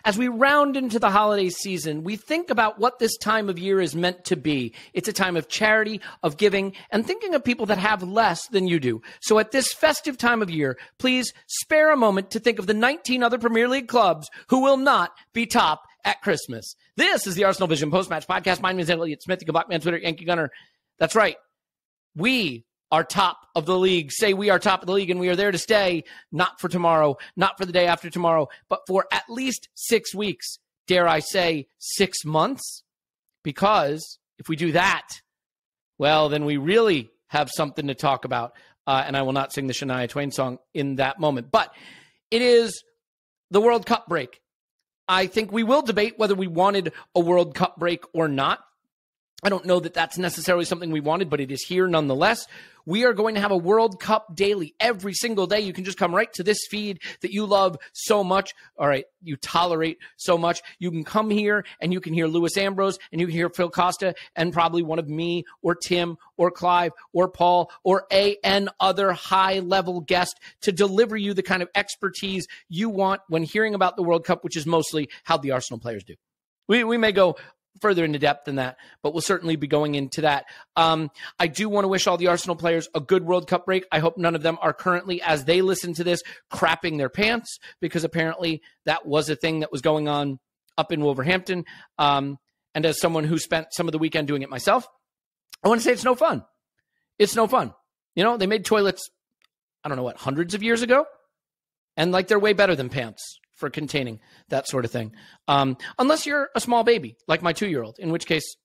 As we round into the holiday season, we think about what this time of year is meant to be. It's a time of charity, of giving, and thinking of people that have less than you do. So at this festive time of year, please spare a moment to think of the 19 other Premier League clubs who will not be top at Christmas. This is the ArsenalVision Post-Match Podcast. My name is Elliot Smith. You can block me on Twitter, Yankee Gunner. That's right. We are top of the league. Say we are top of the league, and we are there to stay, not for tomorrow, not for the day after tomorrow, but for at least 6 weeks. Dare I say 6 months? Because if we do that, well, then we really have something to talk about. And I will not sing the Shania Twain song in that moment. But it is the World Cup break. I think we will debate whether we wanted a World Cup break or not. I don't know that that's necessarily something we wanted, but it is here nonetheless. We are going to have a World Cup daily every single day. You can just come right to this feed that you love so much. All right, you tolerate so much. You can come here and you can hear Louis Ambrose and you can hear Phil Costa and probably one of me or Tim or Clive or Paul or an other high-level guest to deliver you the kind of expertise you want when hearing about the World Cup, which is mostly how the Arsenal players do. We may go further into depth than that, but we'll certainly be going into that. I do want to wish all the Arsenal players a good World Cup break. I hope none of them are currently, as they listen to this, crapping their pants, because apparently that was a thing that was going on up in Wolverhampton. And as someone who spent some of the weekend doing it myself, I want to say it's no fun. It's no fun. You know, they made toilets, I don't know what, hundreds of years ago? And like they're way better than pants for containing that sort of thing. Unless you're a small baby, like my 2-year-old, in which case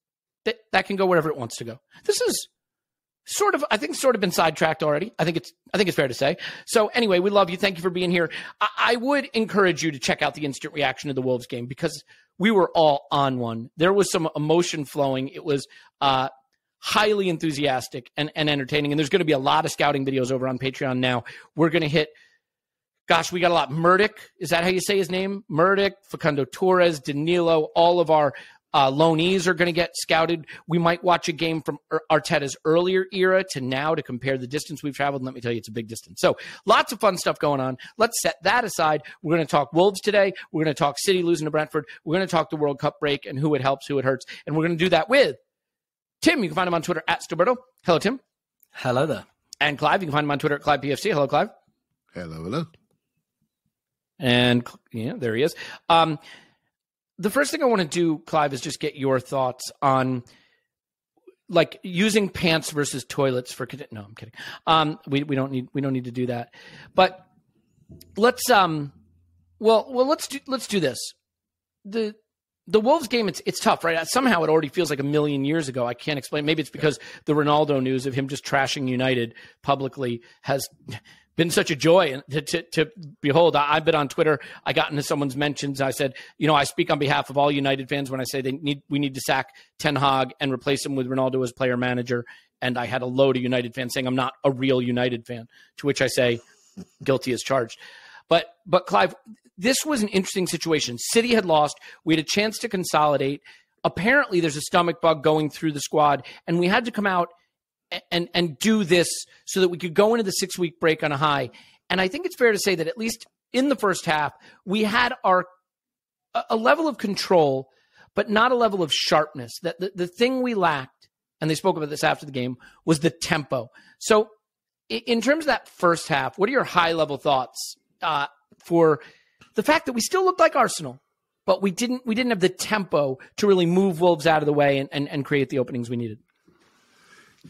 that can go wherever it wants to go. This is sort of been sidetracked already. I think it's fair to say. So anyway, we love you. Thank you for being here. I would encourage you to check out the instant reaction of the Wolves game, because we were all on one. There was some emotion flowing. It was highly enthusiastic and entertaining. And there's going to be a lot of scouting videos over on Patreon now. We're going to hit, gosh, we got a lot. Murdoch, is that how you say his name? Murdoch, Facundo Torres, Danilo, all of our loanees are going to get scouted. We might watch a game from Arteta's earlier era to now to compare the distance we've traveled. And let me tell you, it's a big distance. So lots of fun stuff going on. Let's set that aside. We're going to talk Wolves today. We're going to talk City losing to Brentford. We're going to talk the World Cup break and who it helps, who it hurts. And we're going to do that with Tim. You can find him on Twitter at Stoberto. Hello, Tim. Hello there. And Clive. You can find him on Twitter at ClivePFC. Hello, Clive. Hello. And yeah, there he is. The first thing I want to do, Clive, is just get your thoughts on like using pants versus toilets for. No, I'm kidding. We don't need to do that. But let's let's do this. The Wolves game, it's tough, right? Somehow it already feels like a million years ago. I can't explain. Maybe it's because the Ronaldo news of him just trashing United publicly has been such a joy to behold. I've been on Twitter. I got into someone's mentions. I said, I speak on behalf of all United fans when I say we need to sack Ten Hag and replace him with Ronaldo as player manager. And I had a load of United fans saying I'm not a real United fan, to which I say guilty as charged. But Clive, this was an interesting situation. City had lost. We had a chance to consolidate. Apparently there's a stomach bug going through the squad, and we had to come out and do this so that we could go into the 6-week break on a high. And I think it's fair to say that at least in the first half, we had a level of control, but not a level of sharpness. That the thing we lacked, and they spoke about this after the game, was the tempo. So in terms of that first half, what are your high-level thoughts for the fact that we still looked like Arsenal, but we didn't have the tempo to really move Wolves out of the way and create the openings we needed?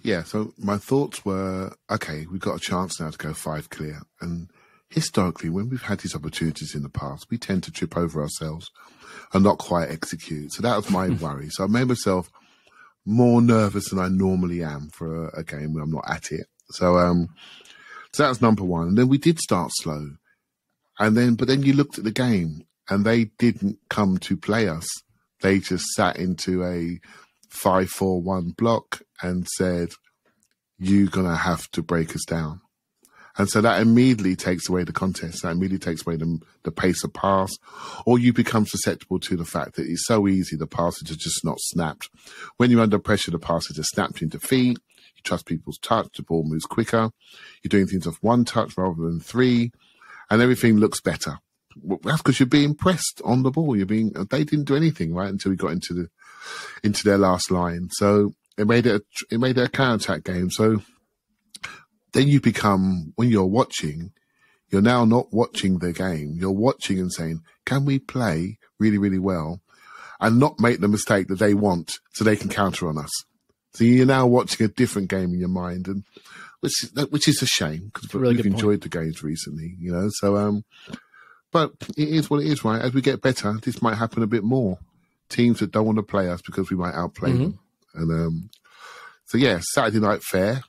Yeah, so my thoughts were, okay, we've got a chance now to go 5 clear. And historically, when we've had these opportunities in the past, we tend to trip over ourselves and not quite execute. So that was my worry. So I made myself more nervous than I normally am for a game where I'm not at it. So that was number one. And then we did start slow. But then you looked at the game and they didn't come to play us. They just sat into a 5-4-1 block and said, you're going to have to break us down. And so that immediately takes away the contest. That immediately takes away the pace of pass. Or you become susceptible to the fact that it's so easy, the passes are just not snapped. When you're under pressure, the passes are snapped into feet. You trust people's touch. The ball moves quicker. You're doing things off 1 touch rather than 3. And everything looks better. Well, that's because you're being pressed on the ball. They didn't do anything, right, until we got into their last line. So it made it a counter-attack game. So then you become, when you're watching, you're now not watching the game. You're watching and saying, can we play really, really well and not make the mistake that they want so they can counter on us? So you're now watching a different game in your mind, and which is a shame because we've enjoyed the games recently, you know. So, but it is what it is, right? As we get better, this might happen a bit more. Teams that don't want to play us because we might outplay them. And so, yeah, Saturday night fair,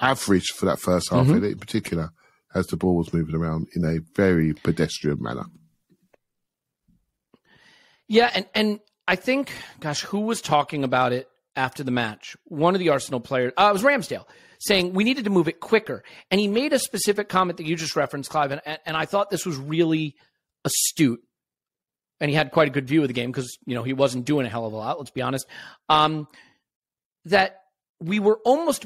average for that first half in particular, as the ball was moving around in a very pedestrian manner. Yeah, and I think, gosh, who was talking about it after the match? One of the Arsenal players, it was Ramsdale, saying we needed to move it quicker. And he made a specific comment that you just referenced, Clive, and I thought this was really astute. And he had quite a good view of the game because, you know, he wasn't doing a hell of a lot, let's be honest. That we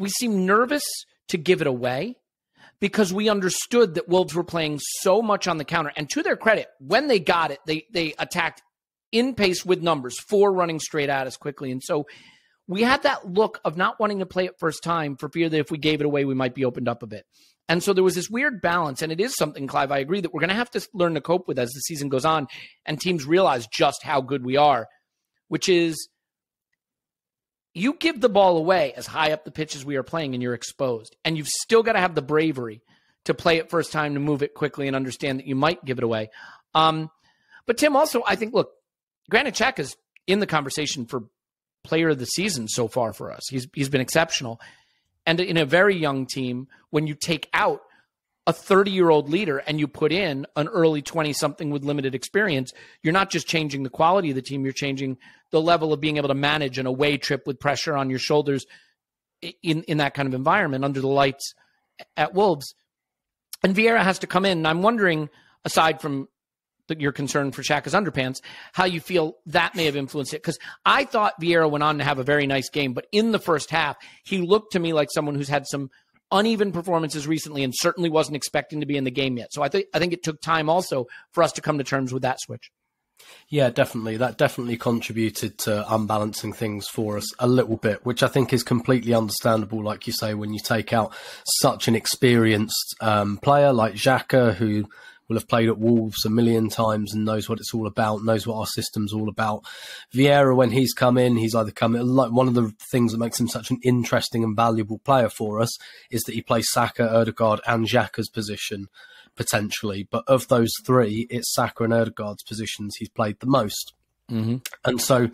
seemed nervous to give it away because we understood that Wolves were playing so much on the counter. And to their credit, when they got it, they attacked in pace with numbers, 4 running straight at us quickly. And so we had that look of not wanting to play it first time for fear that if we gave it away, we might be opened up a bit. And so there was this weird balance, and it is something, Clive, I agree, that we're going to have to learn to cope with as the season goes on and teams realize just how good we are, which is you give the ball away as high up the pitch as we are playing and you're exposed. And you've still got to have the bravery to play it first time, to move it quickly and understand that you might give it away. But Tim, also, I think, look, Granit Xhaka's in the conversation for player of the season so far for us. He's been exceptional. And in a very young team, when you take out a 30-year-old leader and you put in an early 20-something with limited experience, you're not just changing the quality of the team, you're changing the level of being able to manage an away trip with pressure on your shoulders in that kind of environment under the lights at Wolves. And Vieira has to come in. And I'm wondering, aside from your concern for Xhaka's underpants, how you feel that may have influenced it. Because I thought Vieira went on to have a very nice game, but in the first half, he looked to me like someone who's had some uneven performances recently and certainly wasn't expecting to be in the game yet. So I think it took time also for us to come to terms with that switch. Yeah, definitely. That definitely contributed to unbalancing things for us a little bit, which I think is completely understandable, like you say, when you take out such an experienced player like Xhaka, who will have played at Wolves a million times and knows what it's all about, knows what our system's all about. Vieira, when he's come in, he's either come in, like one of the things that makes him such an interesting and valuable player for us is that he plays Saka, Ødegaard and Xhaka's position, potentially. But of those three, it's Saka and Ødegaard's positions he's played the most. Mm-hmm. And so,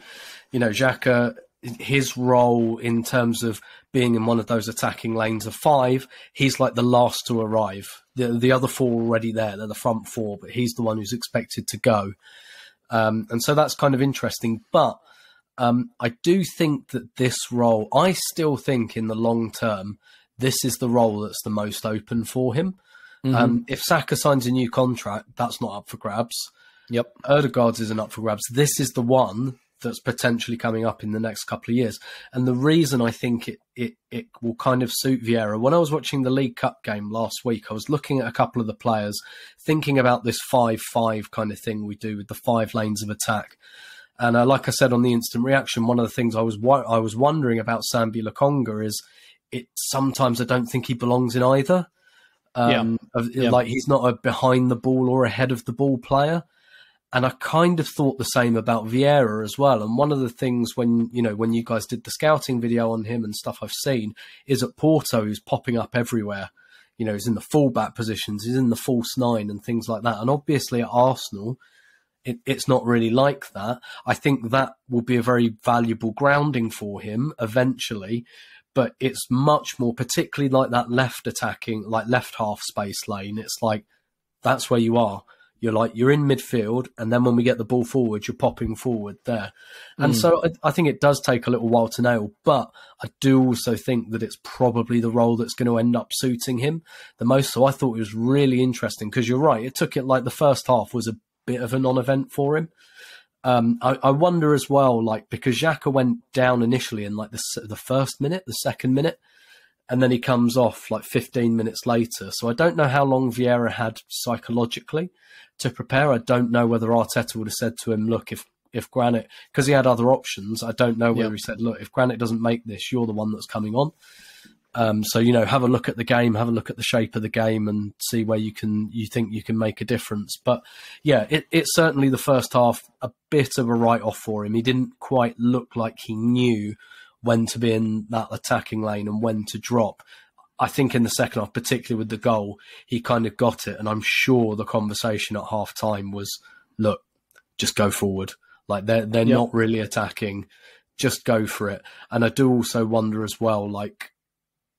you know, Xhaka, his role in terms of being in one of those attacking lanes of 5, he's like the last to arrive. The other 4 are already there. They're the front 4, but he's the one who's expected to go. And so that's kind of interesting. But I do think that this role, I still think in the long term, this is the role that's the most open for him. Mm-hmm. If Saka signs a new contract, that's not up for grabs. Yep. Ødegaard's isn't up for grabs. This is the one that's potentially coming up in the next couple of years. And the reason I think it will kind of suit Vieira, when I was watching the League Cup game last week, I was looking at a couple of the players, thinking about this 5-5 kind of thing we do with the 5 lanes of attack. And like I said on the instant reaction, one of the things I was wondering about Sambi Lokonga is sometimes I don't think he belongs in either. Like he's not a behind the ball or ahead of the ball player. And I kind of thought the same about Vieira as well. And one of the things when you guys did the scouting video on him and stuff I've seen is at Porto, he's popping up everywhere. You know, he's in the fullback positions, he's in the false 9 and things like that. And obviously at Arsenal, it's not really like that. I think that will be a very valuable grounding for him eventually. But it's much more, particularly like that left attacking, like left half space lane. It's like, that's where you are. You're in midfield, and then when we get the ball forward, you're popping forward there. And so I think it does take a little while to nail, but I do also think that it's probably the role that's going to end up suiting him the most. So I thought it was really interesting because you're right. It took it like the first half was a bit of a non-event for him. I wonder as well, like, because Xhaka went down initially in like the first minute, the second minute, and then he comes off like 15 minutes later. So I don't know how long Vieira had psychologically to prepare. I don't know whether Arteta would have said to him, look, if Granit, because he had other options, I don't know whether he said, look, if Granit doesn't make this, you're the one that's coming on. So, have a look at the game, have a look at the shape of the game and see where you think you can make a difference. But yeah, it's certainly the first half, a bit of a write-off for him. He didn't quite look like he knew when to be in that attacking lane and when to drop. I think in the second half, particularly with the goal, he kind of got it. And I'm sure the conversation at half time was, look, just go forward. Like they're not really attacking. Just go for it. And I do also wonder as well, like,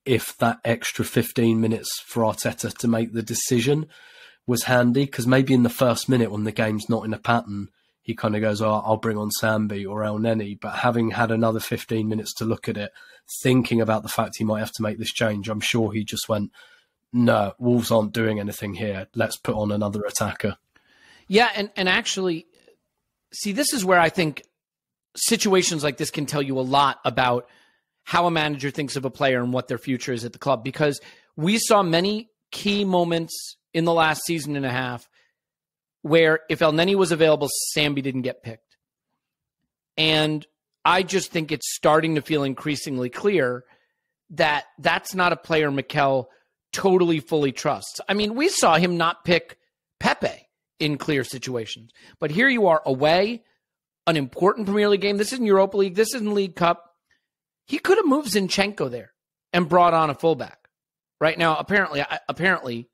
if that extra 15 minutes for Arteta to make the decision was handy, because maybe in the first minute when the game's not in a pattern, he kind of goes, I'll bring on Sambi or El Neni. But having had another 15 minutes to look at it, thinking about the fact he might have to make this change, I'm sure he just went, no, Wolves aren't doing anything here. Let's put on another attacker. Yeah, and actually, see, this is where I think situations like this can tell you a lot about how a manager thinks of a player and what their future is at the club. Because we saw many key moments in the last season and a half where if El Neni was available, Sambi didn't get picked. And I just think it's starting to feel increasingly clear that that's not a player Mikel totally, fully trusts. I mean, we saw him not pick Pepe in clear situations. But here you are away, an important Premier League game. This isn't Europa League. This isn't League Cup. He could have moved Zinchenko there and brought on a fullback. Right now, apparently,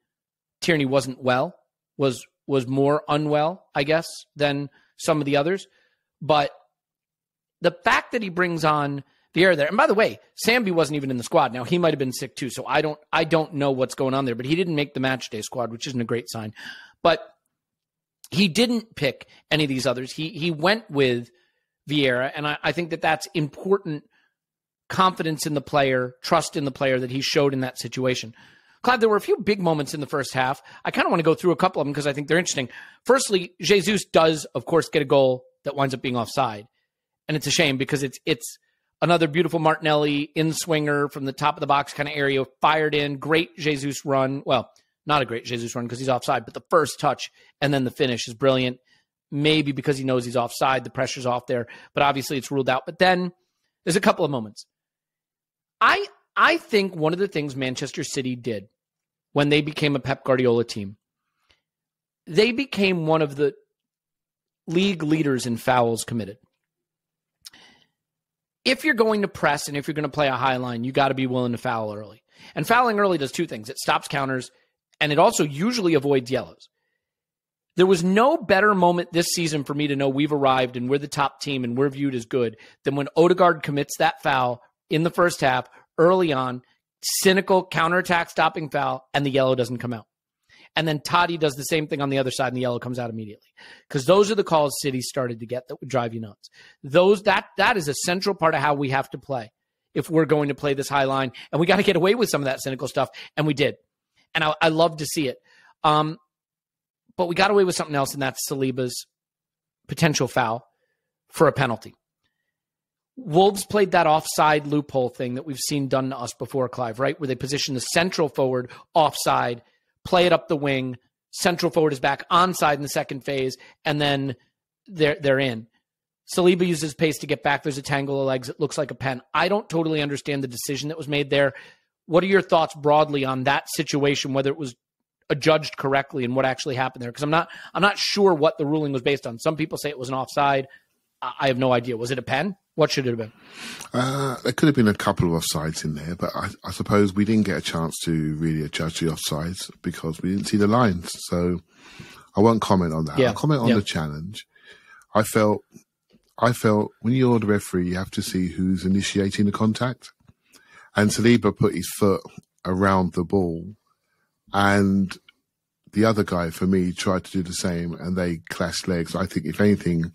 Tierney wasn't well, was more unwell, I guess, than some of the others. But the fact that he brings on Vieira there, and by the way, Sambi wasn't even in the squad. Now, he might have been sick too, so I don't know what's going on there. But he didn't make the matchday squad, which isn't a great sign. But he didn't pick any of these others. He went with Vieira, and I think that that's important. Confidence in the player, trust in the player that he showed in that situation. Clive, there were a few big moments in the first half. I kind of want to go through a couple of them because I think they're interesting. Firstly, Jesus does, of course, get a goal that winds up being offside. And it's a shame because it's another beautiful Martinelli in-swinger from the top of the box kind of area, fired in, great Jesus run. Well, not a great Jesus run because he's offside, but the first touch and then the finish is brilliant. Maybe because he knows he's offside, the pressure's off there, but obviously it's ruled out. But then there's a couple of moments. I think one of the things Manchester City did when they became a Pep Guardiola team, they became one of the league leaders in fouls committed. If you're going to press and if you're going to play a high line, you got to be willing to foul early. And fouling early does two things. It stops counters, and it also usually avoids yellows. There was no better moment this season for me to know we've arrived and we're the top team and we're viewed as good than when Odegaard commits that foul in the first half, early on, cynical counterattack stopping foul, and the yellow doesn't come out. And then Totti does the same thing on the other side, and the yellow comes out immediately. Because those are the calls City started to get that would drive you nuts. That is a central part of how we have to play if we're going to play this high line. And we got to get away with some of that cynical stuff, and we did. And I love to see it. But we got away with something else, and that's Saliba's potential foul for a penalty. Wolves played that offside loophole thing that we've seen done to us before, Clive, right? Where they position the central forward offside, play it up the wing, central forward is back onside in the second phase, and then they're in. Saliba uses pace to get back. There's a tangle of legs. It looks like a pen. I don't totally understand the decision that was made there. What are your thoughts broadly on that situation, whether it was adjudged correctly and what actually happened there? Because I'm not sure what the ruling was based on. Some people say it was an offside. I have no idea. Was it a pen? What should it have been? There could have been a couple of offsides in there, but I suppose we didn't get a chance to really judge the offsides because we didn't see the lines. So I won't comment on that. I'll comment on the challenge. I felt when you're the referee, you have to see who's initiating the contact. And Saliba put his foot around the ball, and the other guy, for me, tried to do the same, and they clashed legs. I think, if anything,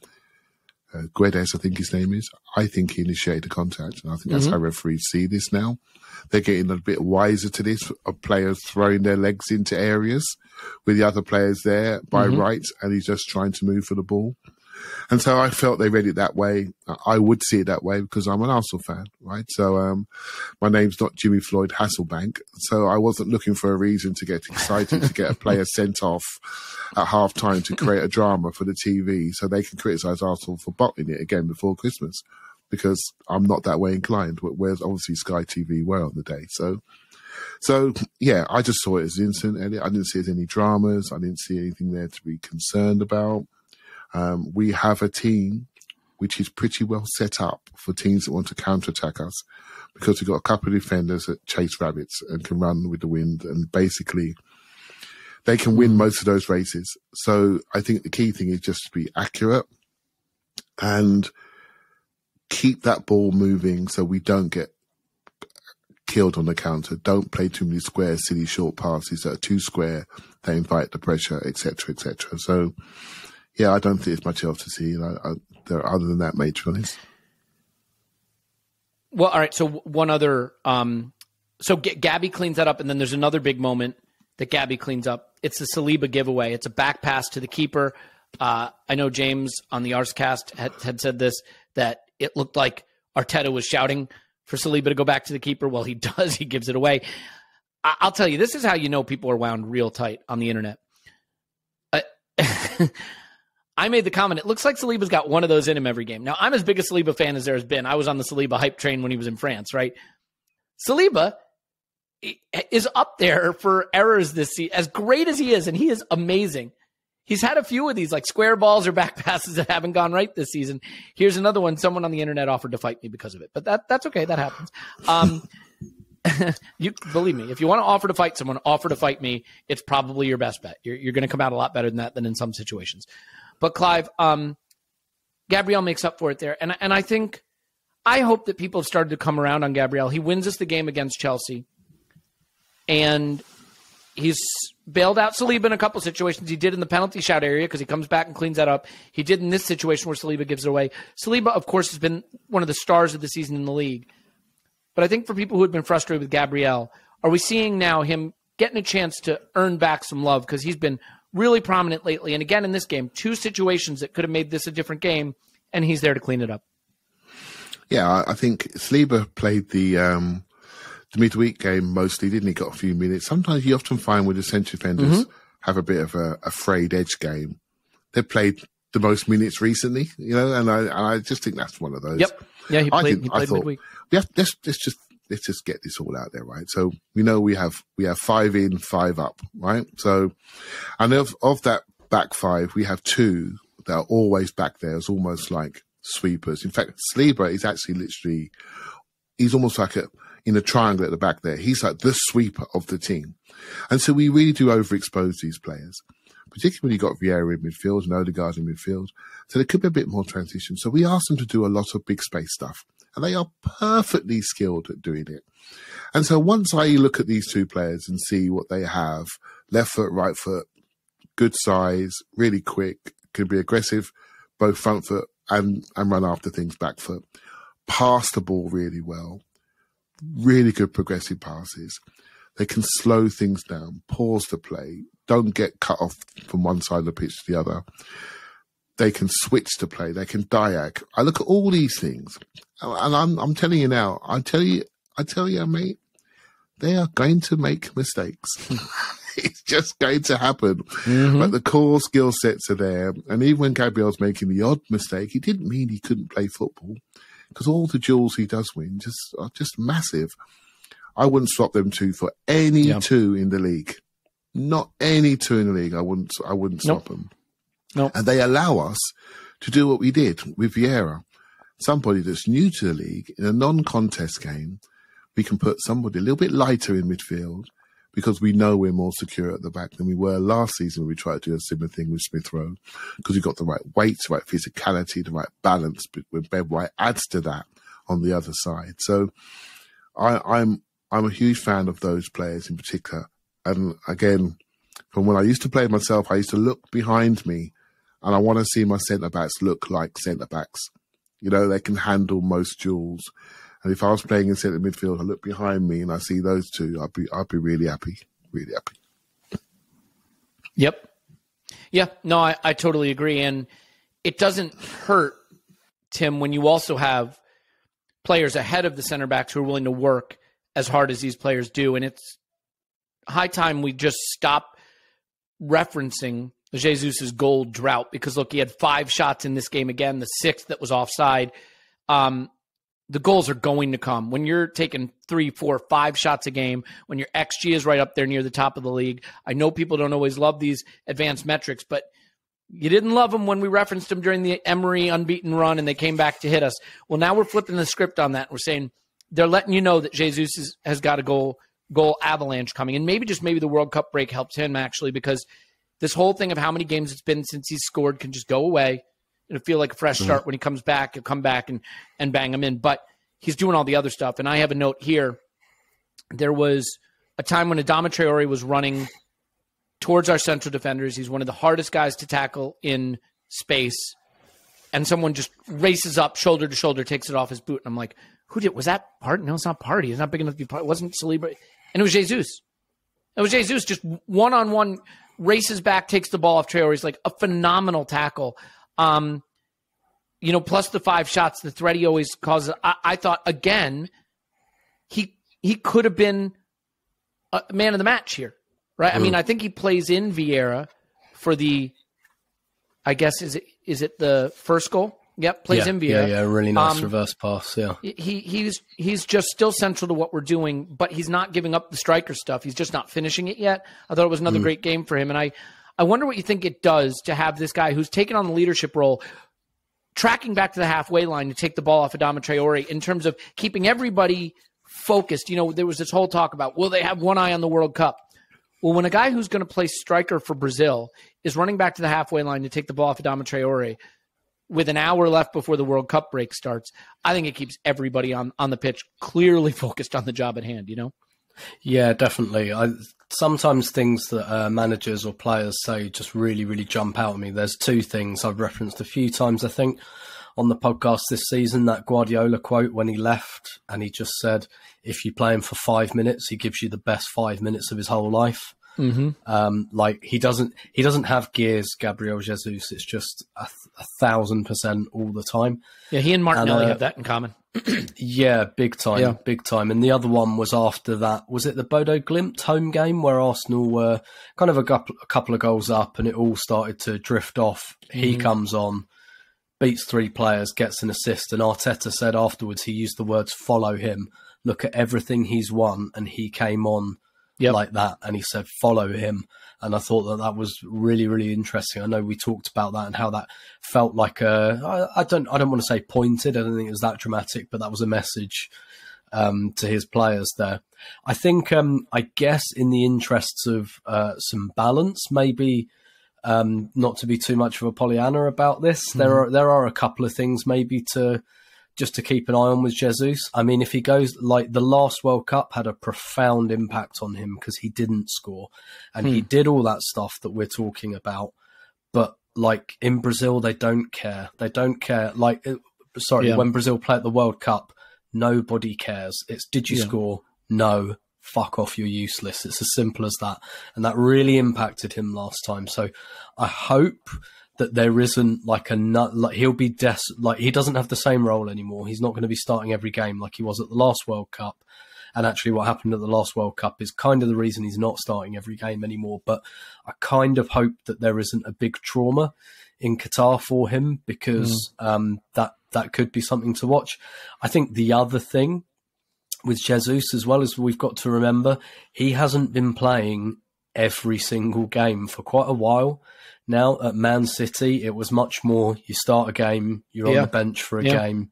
Guedes, I think his name is, I think he initiated the contact, and I think that's how referees see this now. They're getting a bit wiser to this, of players throwing their legs into areas with the other players there by rights, and he's just trying to move for the ball. And so I felt they read it that way. I would see it that way because I'm an Arsenal fan, right? So my name's not Jimmy Floyd Hasselbank. So I wasn't looking for a reason to get excited to get a player sent off at half time to create a drama for the TV so they can criticise Arsenal for bottling it again before Christmas, because I'm not that way inclined, whereas obviously Sky TV were on the day. So yeah, I just saw it as instant, Elliot. I didn't see any dramas. I didn't see anything there to be concerned about. We have a team which is pretty well set up for teams that want to counterattack us, because we've got a couple of defenders that chase rabbits and can run with the wind, and basically they can win most of those races. So I think the key thing is just to be accurate and keep that ball moving so we don't get killed on the counter. Don't play too many square, silly short passes that are too square. They invite the pressure, etc., etc. So yeah, I don't think it's much else to see other than that, mate, to be honest. Well, all right. So one other, so Gabby cleans that up, and then there's another big moment that Gabby cleans up. It's the Saliba giveaway. It's a back pass to the keeper. I know James on the Arscast had said this, that it looked like Arteta was shouting for Saliba to go back to the keeper. Well, he does. He gives it away. I'll tell you, this is how you know people are wound real tight on the internet. I made the comment, it looks like Saliba's got one of those in him every game. Now, I'm as big a Saliba fan as there has been. I was on the Saliba hype train when he was in France, right? Saliba is up there for errors this season, as great as he is, and he is amazing. He's had a few of these, like square balls or back passes that haven't gone right this season. Here's another one. Someone on the internet offered to fight me because of it, but that's okay. That happens. You believe me, if you want to offer to fight someone, offer to fight me. It's probably your best bet. You're going to come out a lot better than that than in some situations. But Clive, Gabriel makes up for it there. And I hope that people have started to come around on Gabriel. He wins us the game against Chelsea. And he's bailed out Saliba in a couple situations. He did in the penalty shout area because he comes back and cleans that up. He did in this situation where Saliba gives it away. Saliba, of course, has been one of the stars of the season in the league. But I think for people who had been frustrated with Gabriel, are we seeing now him getting a chance to earn back some love? Because he's been really prominent lately. And again, in this game, two situations that could have made this a different game, and he's there to clean it up. Yeah, I think Saliba played the midweek game mostly, didn't he? Got a few minutes. Sometimes you often find with the centre defenders have a bit of a frayed edge game. They played the most minutes recently, and I just think that's one of those. Yep. Yeah, he played midweek. Let's just get this all out there, right? So we know we have 5 in, 5 up, right? So, and of that back 5, we have 2 that are always back there. It's almost like sweepers. In fact, Saliba is actually he's almost like in a triangle at the back there. He's like the sweeper of the team. And so we really do overexpose these players, particularly when you've got Vieira in midfield and Odegaard in midfield. So there could be a bit more transition. So we asked them to do a lot of big space stuff, and they are perfectly skilled at doing it. And so once I look at these 2 players and see what they have, left foot, right foot, good size, really quick, can be aggressive, both front foot and run after things back foot, pass the ball really well, really good progressive passes. They can slow things down, pause the play, don't get cut off from one side of the pitch to the other. They can switch to play. They can diag. I look at all these things, and I'm telling you now. I tell you, mate, they are going to make mistakes. It's just going to happen. But the core skill sets are there, and even when Gabriel's making the odd mistake, it didn't mean he couldn't play football, because all the duels he does win are just massive. I wouldn't swap them 2 for any 2 in the league. Not any 2 in the league. I wouldn't swap them. Nope. And they allow us to do what we did with Vieira. Somebody that's new to the league, in a non-contest game, we can put somebody a little bit lighter in midfield because we know we're more secure at the back than we were last season when we tried to do a similar thing with Smith Rowe, because we've got the right weight, the right physicality, the right balance, but when Ben White adds to that on the other side. So I'm a huge fan of those players in particular. And again, from when I used to play myself, I used to look behind me, and I want to see my centre-backs look like centre-backs. They can handle most duels. And if I was playing in centre midfield, I look behind me and I see those 2, I'd be really happy, really happy. Yep. Yeah, no, I totally agree. And it doesn't hurt, Tim, when you also have players ahead of the center backs who are willing to work as hard as these players do. And it's high time we just stop referencing Jesus' goal drought, because look, he had 5 shots in this game again, the 6th that was offside. The goals are going to come. When you're taking 3, 4, 5 shots a game, when your XG is right up there near the top of the league. I know people don't always love these advanced metrics, but you didn't love them when we referenced them during the Emery unbeaten run and they came back to hit us. Well, now we're flipping the script on that. We're saying they're letting you know that Jesus has got a goal avalanche coming. And maybe the World Cup break helps him, actually, because this whole thing of how many games it's been since he's scored can just go away. It'll feel like a fresh start when he comes back. He'll come back and bang him in. But he's doing all the other stuff. And I have a note here. There was a time when Adama Traore was running towards our central defenders. He's one of the hardest guys to tackle in space. And someone just races up shoulder to shoulder, takes it off his boot. And I'm like, was that Party? No, it's not Party. It's not big enough to be Party. It wasn't Saliba. And it was Jesus. It was Jesus just one-on-one, races back, takes the ball off Traore. He's like a phenomenal tackle. Plus the 5 shots, the threat he always causes. I thought, again, he could have been a man of the match here, right? I mean, I think he plays in Vieira for the, I guess, is it the first goal? Yep, plays in Vieira. Yeah, really nice reverse pass, yeah. He's just still central to what we're doing, but he's not giving up the striker stuff. He's just not finishing it yet. I thought it was another great game for him, and I wonder what you think it does to have this guy who's taken on the leadership role, tracking back to the halfway line to take the ball off Adama Traore in terms of keeping everybody focused. There was this whole talk about, will they have one eye on the World Cup? Well, when a guy who's going to play striker for Brazil is running back to the halfway line to take the ball off Adama Traore with an hour left before the World Cup break starts, I think it keeps everybody on the pitch clearly focused on the job at hand, Yeah, definitely. Sometimes things that managers or players say just really, really jump out at me. There's 2 things I've referenced a few times, I think, on the podcast this season. That Guardiola quote when he left, and he just said, if you play him for 5 minutes, he gives you the best 5 minutes of his whole life. Like he doesn't have gears, Gabriel Jesus. It's just 1,000% all the time. Yeah, he and Martinelli have that in common. Yeah, big time, big time. And the other one was after that. Was it the Bodo Glimt home game where Arsenal were kind of a couple of goals up and it all started to drift off? He comes on, beats 3 players, gets an assist. And Arteta said afterwards, he used the words, follow him. Look at everything he's won. And he came on like that. And he said, follow him. And I thought that was really, really interesting. I know we talked about that and how that felt like I don't want to say pointed. I don't think it was that dramatic, but that was a message to his players there. I think, I guess in the interests of some balance, maybe not to be too much of a Pollyanna about this, there are a couple of things maybe to keep an eye on with Jesus. I mean, if he goes, like the last World Cup had a profound impact on him because he didn't score and he did all that stuff that we're talking about. But like in Brazil, they don't care. They don't care. Like, when Brazil play at the World Cup, nobody cares. It's, did you score? No. Fuck off, you're useless. It's as simple as that. And that really impacted him last time. So I hope that there isn't he'll be he doesn't have the same role anymore. He's not going to be starting every game like he was at the last World Cup. And actually what happened at the last World Cup is kind of the reason he's not starting every game anymore. But I kind of hope that there isn't a big trauma in Qatar for him because that could be something to watch. I think the other thing with Jesus as well is we've got to remember he hasn't been playing every single game for quite a while. Now at Man City, it was much more, you start a game, you're on the bench for a game.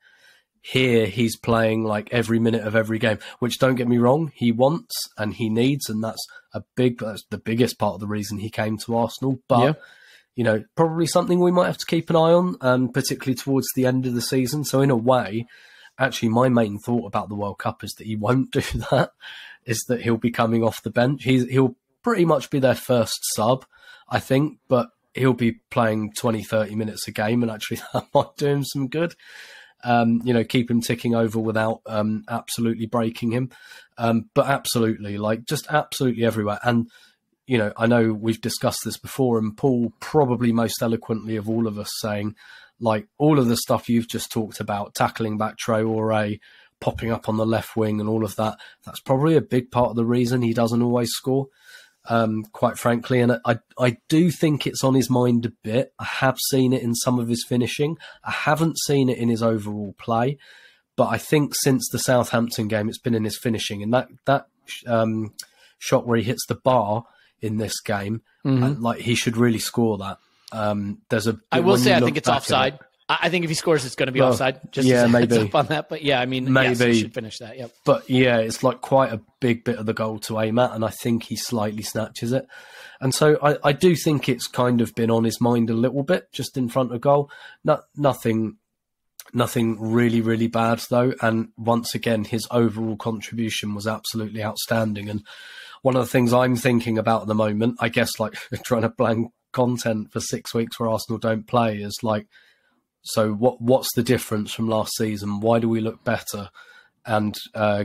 Here, he's playing like every minute of every game, which don't get me wrong, he wants and he needs. And that's the biggest part of the reason he came to Arsenal. But, probably something we might have to keep an eye on, particularly towards the end of the season. So in a way, actually, my main thought about the World Cup is that he won't do that, is that he'll be coming off the bench. He'll pretty much be their first sub, I think, but he'll be playing 20, 30 minutes a game, and actually that might do him some good. Keep him ticking over without absolutely breaking him. But absolutely, just absolutely everywhere. And, I know we've discussed this before, and Paul probably most eloquently of all of us saying, like, all of the stuff you've just talked about, tackling back Traoré, popping up on the left wing and all of that, that's probably a big part of the reason he doesn't always score, quite frankly. And I do think it's on his mind a bit. I have seen it in some of his finishing. I haven't seen it in his overall play. But I think since the Southampton game, it's been in his finishing. And that shot where he hits the bar in this game, like, he should really score that. I will say I think it's offside. I think if he scores, it's going to be offside. Just maybe. Heads up on that. But yeah, I mean, maybe yes, he should finish that. Yep. But yeah, it's like quite a big bit of the goal to aim at, and I think he slightly snatches it. And so I do think it's kind of been on his mind a little bit, just in front of goal. Nothing really, really bad, though. And once again, his overall contribution was absolutely outstanding. And one of the things I'm thinking about at the moment, I guess, like, trying to plan content for 6 weeks where Arsenal don't play, is like, so what's the difference from last season? Why do we look better? And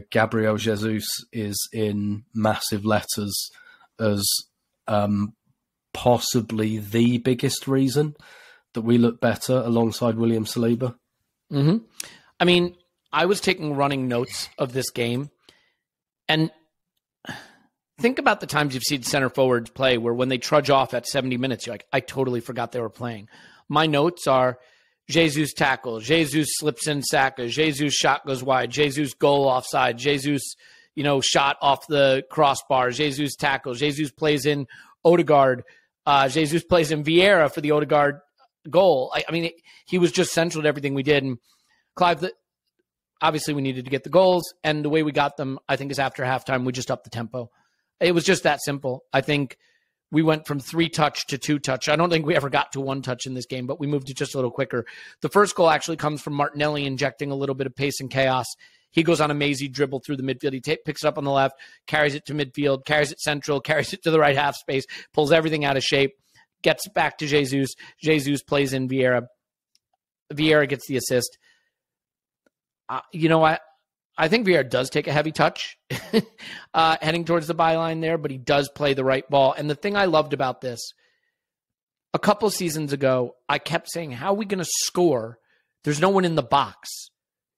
Gabriel Jesus is in massive letters as possibly the biggest reason that we look better alongside William Saliba. Mm-hmm. I mean, I was taking running notes of this game, and think about the times you've seen center forwards play where when they trudge off at 70 minutes, you're like, I totally forgot they were playing. My notes are Jesus tackle, Jesus slips in Saka, Jesus shot goes wide, Jesus goal offside, Jesus, shot off the crossbar, Jesus tackle, Jesus plays in Odegaard, Jesus plays in Vieira for the Odegaard goal. I mean, he was just central to everything we did. And Clive, obviously we needed to get the goals, and the way we got them, I think, is after halftime, we just upped the tempo. It was just that simple. I think we went from 3-touch to 2-touch. I don't think we ever got to 1-touch in this game, but we moved it just a little quicker. The first goal actually comes from Martinelli injecting a little bit of pace and chaos. He goes on a mazy dribble through the midfield. He picks it up on the left, carries it to midfield, carries it central, carries it to the right half space, pulls everything out of shape, gets back to Jesus. Jesus plays in Vieira. Vieira gets the assist. I think Vieira does take a heavy touch heading towards the byline there, but he does play the right ball. And the thing I loved about this, a couple seasons ago, I kept saying, how are we going to score? There's no one in the box.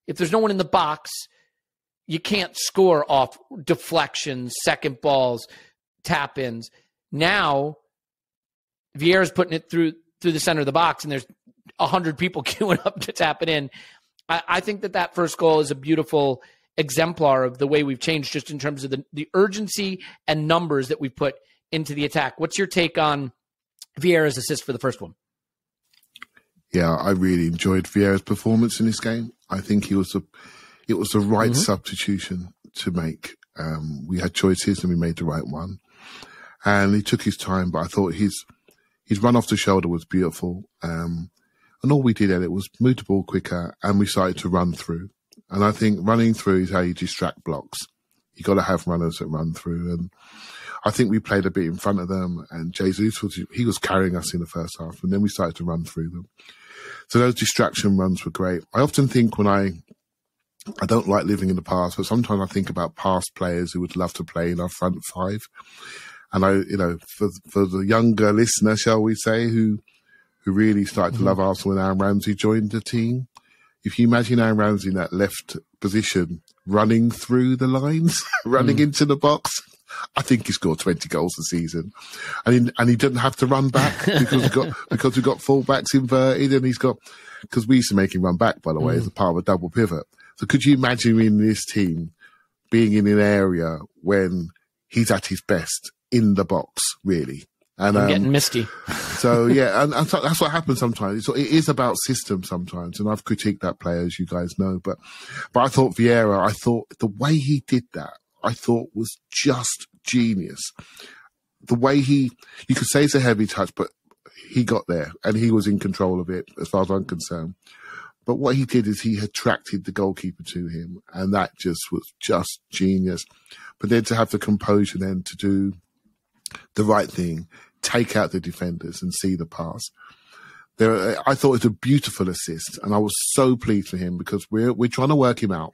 If there's no one in the box, you can't score off deflections, second balls, tap-ins. Now, Vieira's putting it through the center of the box, and there's 100 people queuing up to tap it in. I think that first goal is a beautiful exemplar of the way we've changed, just in terms of the urgency and numbers that we've put into the attack. What's your take on Vieira's assist for the first one? Yeah, I really enjoyed Vieira's performance in this game. I think it was the right substitution to make. We had choices and we made the right one. And he took his time, but I thought his run off the shoulder was beautiful. And all we did, Elliot, was move the ball quicker, and we started to run through. And I think running through is how you distract blocks. You got to have runners that run through. And I think we played a bit in front of them, and Jesus was carrying us in the first half, and then we started to run through them. So those distraction runs were great. I often think when I don't like living in the past, but sometimes I think about past players who would love to play in our front five. And for the younger listener, shall we say, who really started to love Arsenal when Aaron Ramsey joined the team. If you imagine Aaron Ramsey in that left position, running through the lines, running into the box, I think he scored 20 goals a season. And he didn't have to run back because we've got fullbacks inverted, and because we used to make him run back, by the way, as a part of a double pivot. So could you imagine in this team being in an area when he's at his best in the box, really? And I'm getting misty. So, yeah, and so that's what happens sometimes. It is about system sometimes, and I've critiqued that player, as you guys know. But I thought Vieira, the way he did that, I thought was just genius. The way you could say it's a heavy touch, but he got there, and he was in control of it, as far as I'm concerned. But what he did is he attracted the goalkeeper to him, and that just was just genius. But then to have the composure then to do the right thing, take out the defenders and see the pass. I thought it was a beautiful assist, and I was so pleased for him because we're trying to work him out.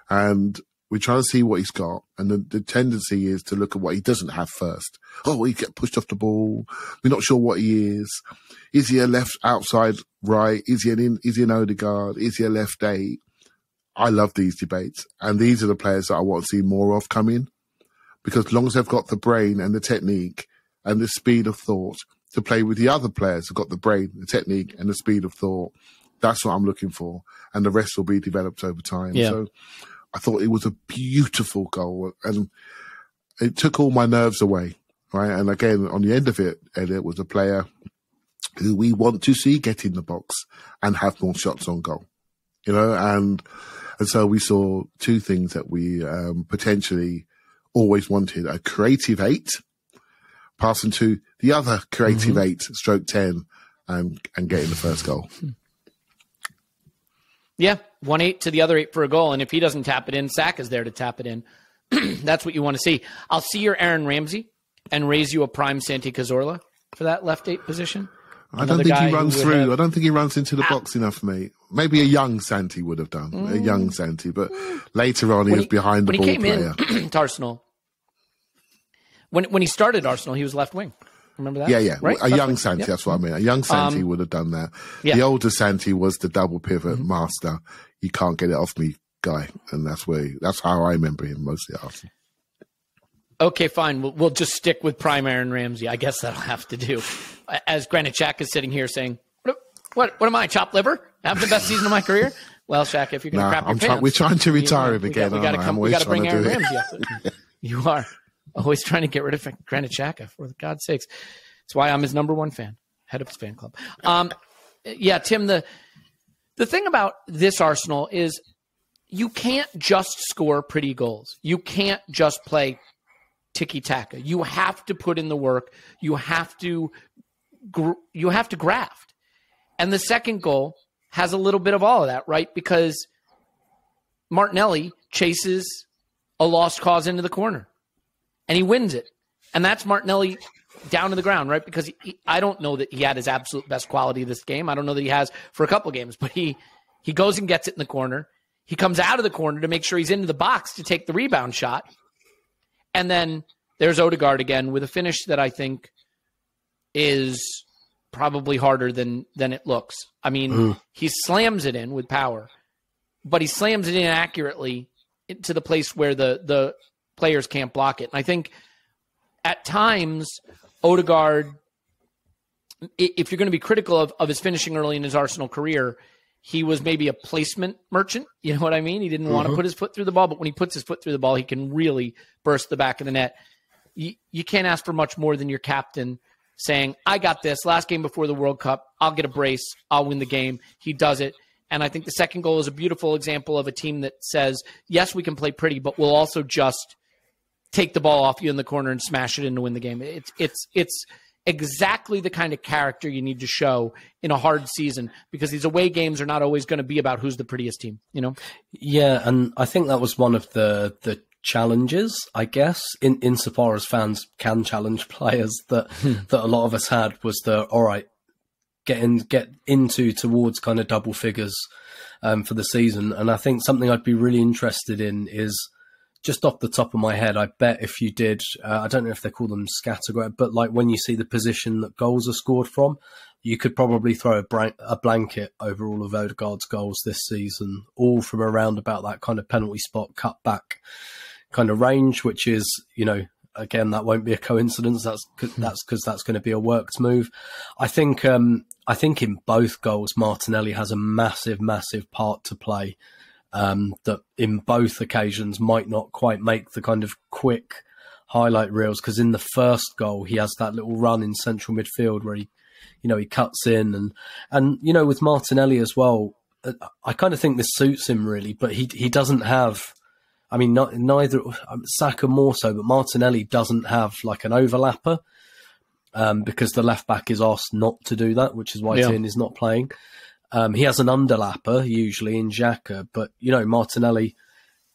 And we're trying to see what he's got, and the tendency is to look at what he doesn't have first. Oh, he get pushed off the ball. We're not sure what he is. Is he a left outside right? Is he an Odegaard? Is he a left 8? I love these debates, and these are the players that I want to see more of come in, because as long as they've got the brain and the technique and the speed of thought to play with the other players who've got the brain, the technique, and the speed of thought, that's what I'm looking for, and the rest will be developed over time. Yeah. So I thought it was a beautiful goal, and it took all my nerves away, right? And again, on the end of it, Elliot was a player who we want to see get in the box and have more shots on goal, and so we saw two things that we potentially always wanted: a creative 8, passing to the other creative 8, stroke 10, and getting the first goal. Yeah, 1-8 to the other 8 for a goal, and if he doesn't tap it in, Saka's there to tap it in. That's what you want to see. I'll see your Aaron Ramsey and raise you a prime Santi Cazorla for that left 8 position. I don't think he runs through. I don't think he runs into the box enough, mate. Maybe a young Santi would have done, a young Santi, but later on he was behind the ball player. When he came in to Arsenal, when he started Arsenal, he was left wing. Remember that? Yeah. Right? A young Santi, that's what I mean. A young Santi would have done that. Yeah. The older Santi was the double pivot master. You can't get it off me guy. And that's how I remember him mostly at Arsenal. Okay, fine. We'll just stick with prime Aaron Ramsey. I guess that'll have to do. As Granit Xhaka is sitting here saying, what am I, chopped liver? Have the best season of my career? Well, Xhaka, if you're going to crap your pants. We're trying to retire him again. We got to bring Aaron Ramsey up. You are always trying to get rid of Granit Xhaka, for God's sakes. That's why I'm his number 1 fan, head of his fan club. Yeah, Tim, the thing about this Arsenal is you can't just score pretty goals. You can't just play tiki-taka. You have to put in the work. You have to graft. And the second goal has a little bit of all of that, right? Because Martinelli chases a lost cause into the corner, and he wins it. And that's Martinelli down to the ground, right? Because I don't know that he had his absolute best quality this game. I don't know that he has for a couple games, but he goes and gets it in the corner. He comes out of the corner to make sure he's into the box to take the rebound shot. And then there's Odegaard again with a finish that I think is probably harder than it looks. I mean, he slams it in with power, but he slams it in accurately to the place where the players can't block it. And I think at times, Odegaard, if you're going to be critical of his finishing early in his Arsenal career, he was maybe a placement merchant. You know what I mean? He didn't want to put his foot through the ball, but when he puts his foot through the ball, he can really burst the back of the net. You can't ask for much more than your captain saying, I got this. Last game before the World Cup, I'll get a brace. I'll win the game. He does it. And I think the second goal is a beautiful example of a team that says, yes, we can play pretty, but we'll also just take the ball off you in the corner and smash it in to win the game. It's exactly the kind of character you need to show in a hard season, because these away games are not always going to be about who's the prettiest team, you know? Yeah, and I think that was one of the challenges, I guess, insofar as fans can challenge players that a lot of us had, was all right, get into towards kind of double figures for the season. And I think something I'd be really interested in is, just off the top of my head, I bet if you did, I don't know if they call them scattergraph, but like when you see the position that goals are scored from, you could probably throw a blanket over all of Odegaard's goals this season, all from around about that kind of penalty spot, cut back kind of range, which is, you know, again, that won't be a coincidence. That's because that's going to be a worked move. I think in both goals, Martinelli has a massive, massive part to play. That in both occasions might not quite make the kind of quick highlight reels, because in the first goal he has that little run in central midfield where he cuts in, and you know, with Martinelli as well, I kind of think this suits him really, but he doesn't have, I mean, neither Saka more so, but Martinelli doesn't have like an overlapper, because the left back is asked not to do that, which is why Tierney is not playing. He has an underlapper usually in Xhaka, but you know, Martinelli,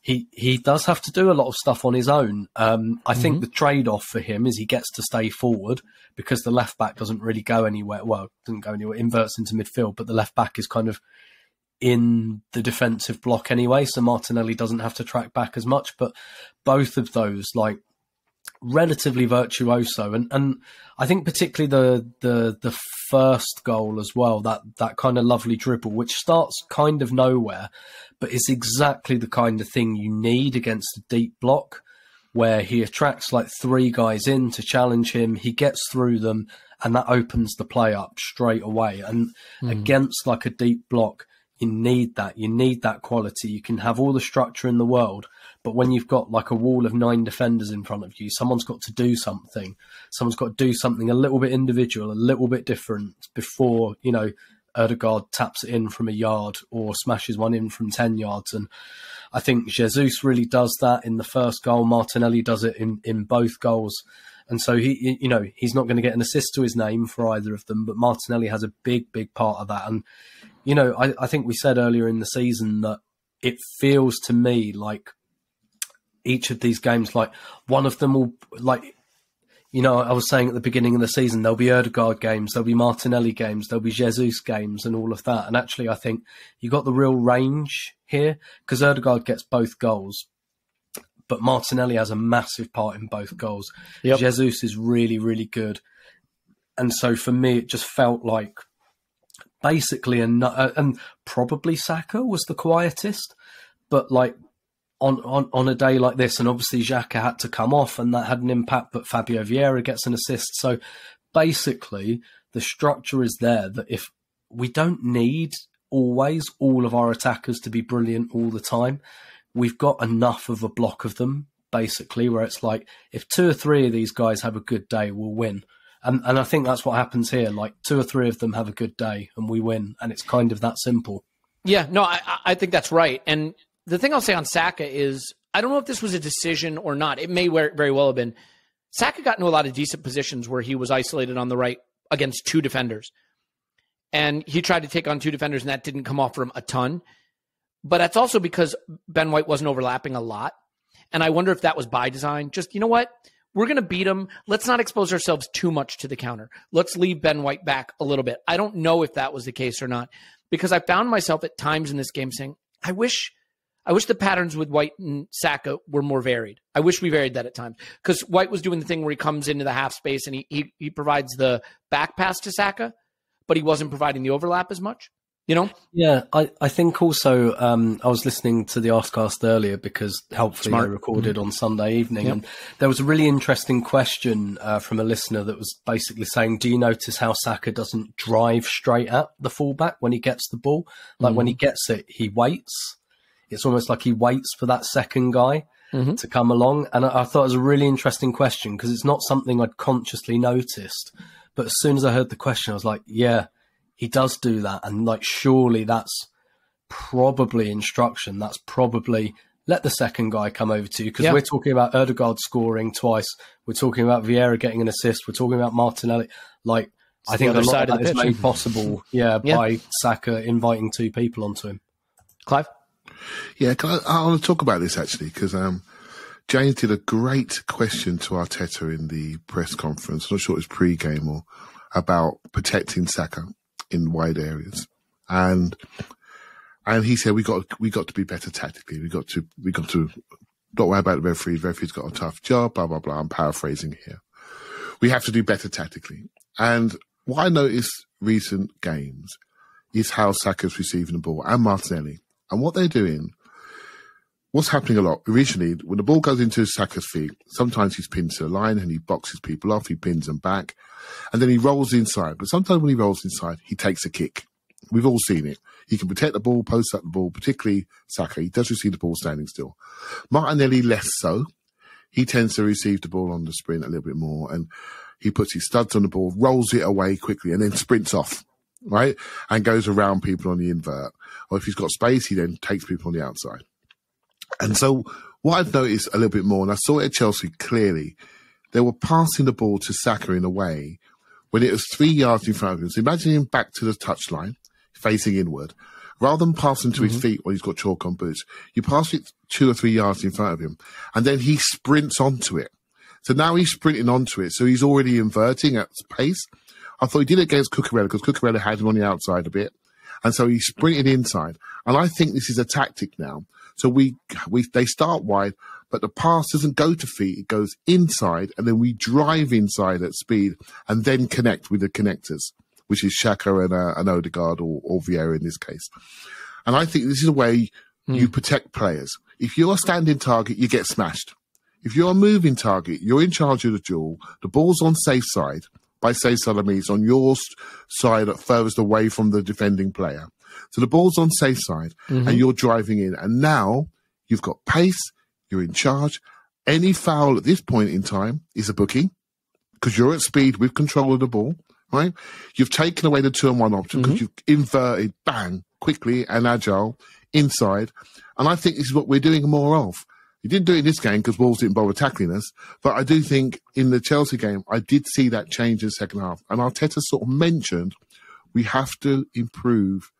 he does have to do a lot of stuff on his own. I think the trade-off for him is he gets to stay forward, because the left back doesn't really go anywhere. Well, doesn't go anywhere, inverts into midfield, but the left back is kind of in the defensive block anyway, so Martinelli doesn't have to track back as much. But both of those, like, relatively virtuoso, and I think particularly the first goal as well, that kind of lovely dribble, which starts kind of nowhere, but is exactly the kind of thing you need against a deep block, where he attracts like 3 guys in to challenge him, he gets through them, and that opens the play up straight away. And against like a deep block, you need that quality. You can have all the structure in the world, but when you've got like a wall of 9 defenders in front of you, someone's got to do something. Someone's got to do something a little bit individual, a little bit different before, you know, Ødegaard taps it in from a yard or smashes one in from 10 yards. And I think Jesus really does that in the first goal. Martinelli does it in both goals. And so he, you know, he's not going to get an assist to his name for either of them, but Martinelli has a big, big part of that. And, you know, I think we said earlier in the season that it feels to me like each of these games, like one of them will, like, you know, I was saying at the beginning of the season, there'll be Ødegaard games, there'll be Martinelli games, there'll be Jesus games and all of that. And actually, I think you got the real range here because Ødegaard gets both goals, but Martinelli has a massive part in both goals. Yep. Jesus is really, really good. And so for me, it just felt like basically, and probably Saka was the quietest, but like on a day like this, and obviously Xhaka had to come off and that had an impact, but Fabio Vieira gets an assist. So basically the structure is there that if we don't need always all of our attackers to be brilliant all the time, we've got enough of a block of them, basically, where it's like, if 2 or 3 of these guys have a good day, we'll win. And I think that's what happens here. Like 2 or 3 of them have a good day and we win. And it's kind of that simple. Yeah, no, I think that's right. And the thing I'll say on Saka is, I don't know if this was a decision or not. It may very well have been. Saka got into a lot of decent positions where he was isolated on the right against 2 defenders. And he tried to take on 2 defenders and that didn't come off for him a ton. But that's also because Ben White wasn't overlapping a lot. And I wonder if that was by design. Just, you know what? We're going to beat him. Let's not expose ourselves too much to the counter. Let's leave Ben White back a little bit. I don't know if that was the case or not, because I found myself at times in this game saying, I wish the patterns with White and Saka were more varied. I wish we varied that at times, because White was doing the thing where he comes into the half space and he provides the back pass to Saka, but he wasn't providing the overlap as much. You know? Yeah, I think also I was listening to the Arscast earlier because helpfully they recorded on Sunday evening. Yep. And there was a really interesting question from a listener that was basically saying, do you notice how Saka doesn't drive straight at the fullback when he gets the ball? Like when he gets it, he waits. It's almost like he waits for that second guy to come along. And I thought it was a really interesting question because it's not something I'd consciously noticed. But as soon as I heard the question, I was like, yeah, he does do that. And like, surely that's probably instruction. That's probably let the second guy come over to you. Because we're talking about Ødegaard scoring twice. We're talking about Vieira getting an assist. We're talking about Martinelli. Like, I think a lot of that is made possible by Saka inviting 2 people onto him. Clive? Yeah, I want to talk about this actually, because James did a great question to Arteta in the press conference. I'm not sure it was pre-game or about protecting Saka in wide areas, and he said we got to be better tactically. We got to not worry about the referee. The referee's got a tough job. Blah blah blah. I'm paraphrasing here. We have to do better tactically. And what I noticed recent games is how Saka's receiving the ball and Martinelli, and what they're doing. What's happening a lot, originally, when the ball goes into Saka's feet, sometimes he's pinned to the line and he boxes people off, he pins them back, and then he rolls inside. But sometimes when he rolls inside, he takes a kick. We've all seen it. He can protect the ball, post up the ball, particularly Saka. He does receive the ball standing still. Martinelli less so. He tends to receive the ball on the sprint a little bit more, and he puts his studs on the ball, rolls it away quickly, and then sprints off, right? And goes around people on the invert. Or if he's got space, he then takes people on the outside. And so what I've noticed a little bit more, and I saw it at Chelsea clearly, they were passing the ball to Saka in a way when it was 3 yards in front of him. So imagine him back to the touchline, facing inward. Rather than passing to his feet when he's got chalk on boots, you pass it 2 or 3 yards in front of him, and then he sprints onto it. So now he's sprinting onto it, so he's already inverting at pace. I thought he did it against Cucurella because Cucurella had him on the outside a bit. And so he sprinted inside. And I think this is a tactic now. So they start wide, but the pass doesn't go to feet. It goes inside, and then we drive inside at speed and then connect with the connectors, which is Xhaka and Odegaard or Vieira in this case. And I think this is a way you protect players. If you're a standing target, you get smashed. If you're a moving target, you're in charge of the duel. The ball's on safe side. By safe side, I mean it's on your side furthest away from the defending player. So the ball's on safe side, and you're driving in. And now you've got pace. You're in charge. Any foul at this point in time is a booking because you're at speed with control of the ball, right? You've taken away the 2-on-1 option because you've inverted, bang, quickly and agile inside. And I think this is what we're doing more of. You didn't do it in this game because Wolves didn't bother tackling us. But I do think in the Chelsea game, I did see that change in the second half. And Arteta sort of mentioned we have to improve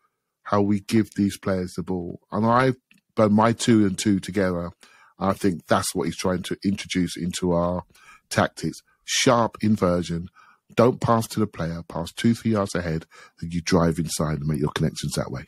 how we give these players the ball. And I've done my 2 and 2 together. I think that's what he's trying to introduce into our tactics. Sharp inversion. Don't pass to the player. Pass 2-3 yards ahead. Then you drive inside and make your connections that way.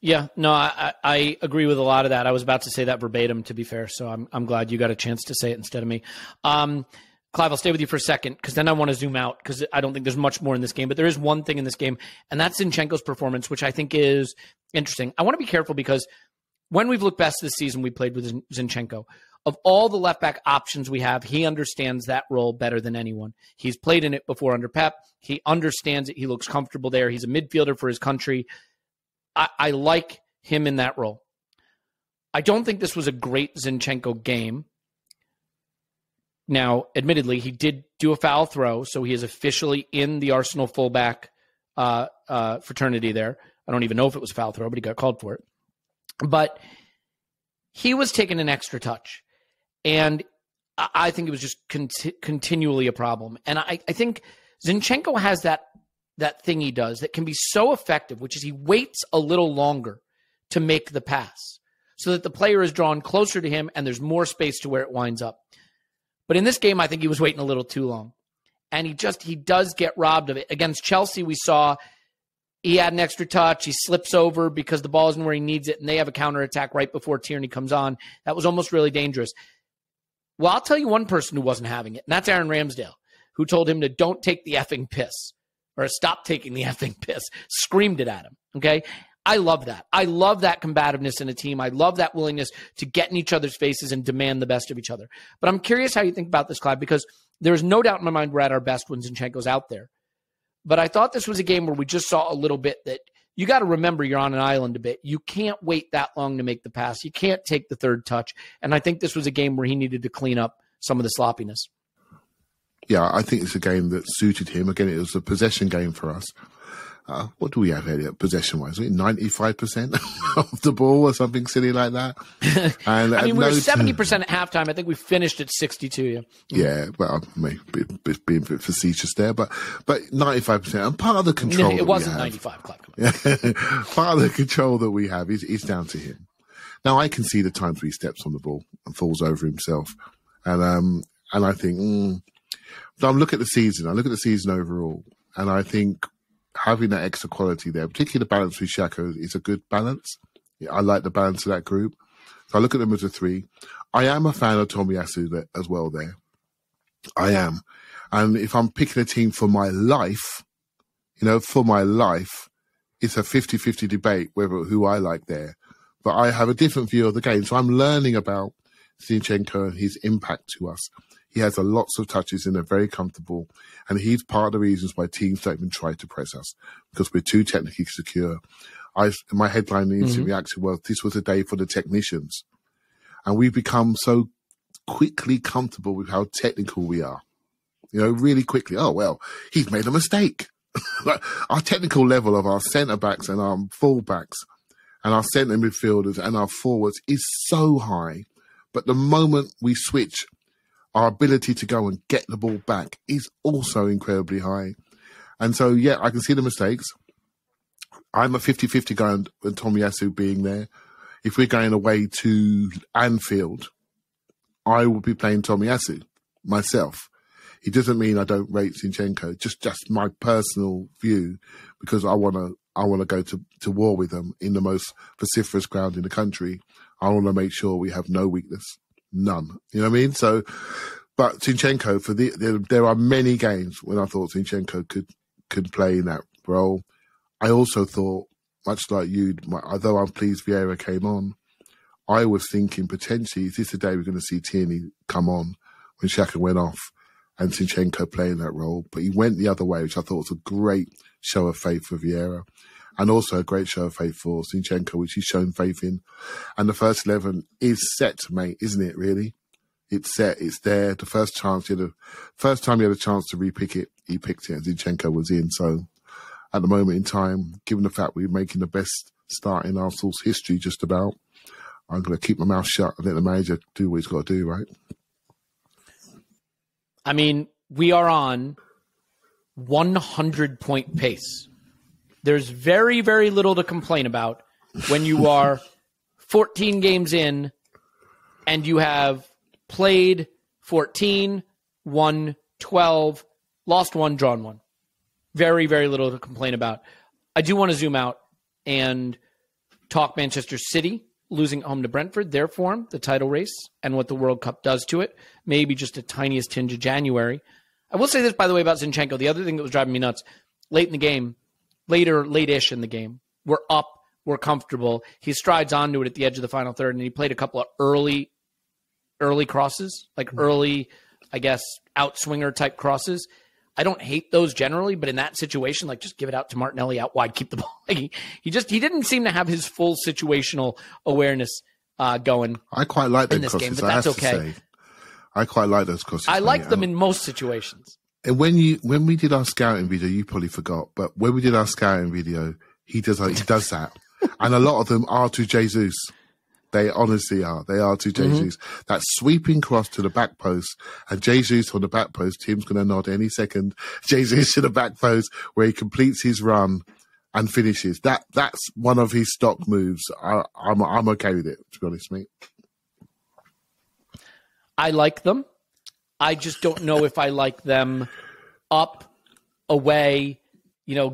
Yeah, no, I agree with a lot of that. I was about to say that verbatim, to be fair, so I'm glad you got a chance to say it instead of me. Clive, I'll stay with you for a second because then I want to zoom out because I don't think there's much more in this game, but there is one thing in this game, and that's Zinchenko's performance, which I think is interesting. I want to be careful because when we've looked best this season, we played with Zinchenko. Of all the left-back options we have, he understands that role better than anyone. He's played in it before under Pep. He understands it. He looks comfortable there. He's a midfielder for his country. I like him in that role. I don't think this was a great Zinchenko game. Now, admittedly, he did do a foul throw, so he is officially in the Arsenal fullback fraternity there. I don't even know if it was a foul throw, but he got called for it. But he was taking an extra touch, and I think it was just continually a problem. And I think Zinchenko has that thing he does that can be so effective, which is he waits a little longer to make the pass so that the player is drawn closer to him and there's more space to where it winds up. But in this game, I think he was waiting a little too long. And he does get robbed of it. Against Chelsea, we saw he had an extra touch. He slips over because the ball isn't where he needs it, and they have a counterattack right before Tierney comes on. That was almost really dangerous. Well, I'll tell you one person who wasn't having it, and that's Aaron Ramsdale, who told him to don't take the effing piss. Or stop taking the effing piss, screamed it at him, okay? I love that. I love that combativeness in a team. I love that willingness to get in each other's faces and demand the best of each other. But I'm curious how you think about this, Clive, because there's no doubt in my mind we're at our best when Zinchenko's out there. But I thought this was a game where we just saw a little bit that you got to remember you're on an island a bit. You can't wait that long to make the pass. You can't take the third touch. And I think this was a game where he needed to clean up some of the sloppiness. Yeah, I think it's a game that suited him. Again, it was a possession game for us. What do we have, Elliot, possession-wise? 95% of the ball or something silly like that? And I mean, we were 70% at halftime. I think we finished at 62. Yeah, well, maybe being a bit facetious there, but 95%. And part of the control it wasn't 95, Clive. Part of the control that we have is down to him. Now, I can see the times where he steps on the ball and falls over himself. And I think... So I look at the season overall, and I think having that extra quality there, particularly the balance with Xhaka, is a good balance. Yeah, I like the balance of that group. So I look at them as a 3. I am a fan of Tomiyasu as well there. I am. And if I'm picking a team for my life, it's a 50-50 debate who I like there. But I have a different view of the game. So I'm learning about Zinchenko and his impact to us. He has lots of touches and they're very comfortable. And he's part of the reasons why teams don't even try to press us because we're too technically secure. My headline instant reaction was, this was a day for the technicians. And we've become so quickly comfortable with how technical we are. Really quickly. Oh, well, he's made a mistake. Our technical level of our centre-backs and our full-backs and our centre midfielders and our forwards is so high. But the moment we switch, our ability to go and get the ball back is also incredibly high. And so, yeah, I can see the mistakes. I'm a 50-50 guy on Tomiyasu being there. If we're going away to Anfield, I will be playing Tomiyasu myself. It doesn't mean I don't rate Zinchenko, just my personal view, because I want to go to war with them in the most vociferous ground in the country. I want to make sure we have no weakness, none. You know what I mean? So, but Zinchenko, there are many games when I thought Zinchenko could play in that role. I also thought, much like you, although I'm pleased Vieira came on, I was thinking potentially, is this the day we're going to see Tierney come on when Xhaka went off and Zinchenko playing that role? But he went the other way, which I thought was a great show of faith for Vieira, and also a great show of faith for Zinchenko, which he's shown faith in. And the first 11 is set, mate, isn't it, really? It's set, it's there. The first time he had a chance to repick it, he picked it, and Zinchenko was in. So at the moment in time, given the fact we're making the best start in Arsenal's history just about, I'm going to keep my mouth shut and let the manager do what he's got to do, right? I mean, we are on 100-point pace. There's very, very little to complain about when you are 14 games in and you have played 14, won 12, lost 1, drawn 1. Very, very little to complain about. I do want to zoom out and talk Manchester City losing home to Brentford, their form, the title race, and what the World Cup does to it. Maybe just a tiniest tinge of January. I will say this, by the way, about Zinchenko. The other thing that was driving me nuts, late-ish in the game, we're up, we're comfortable. He strides onto it at the edge of the final third, and he played a couple of early crosses, like early, I guess, outswinger type crosses. I don't hate those generally, but in that situation, like, just give it out to Martinelli out wide, keep the ball. Like, he didn't seem to have his full situational awareness going. I quite like them this crosses, game, but that's okay. I quite like those crosses. I like them in most situations. And when we did our scouting video, you probably forgot, but when we did our scouting video, he does that, and a lot of them are to Jesus. They honestly are. They are to Jesus. Mm-hmm. That sweeping cross to the back post, and Jesus on the back post. Tim's going to nod any second. Jesus to the back post where he completes his run and finishes. That's one of his stock moves. I'm okay with it, to be honest, mate. I like them. I just don't know if I like them up, away,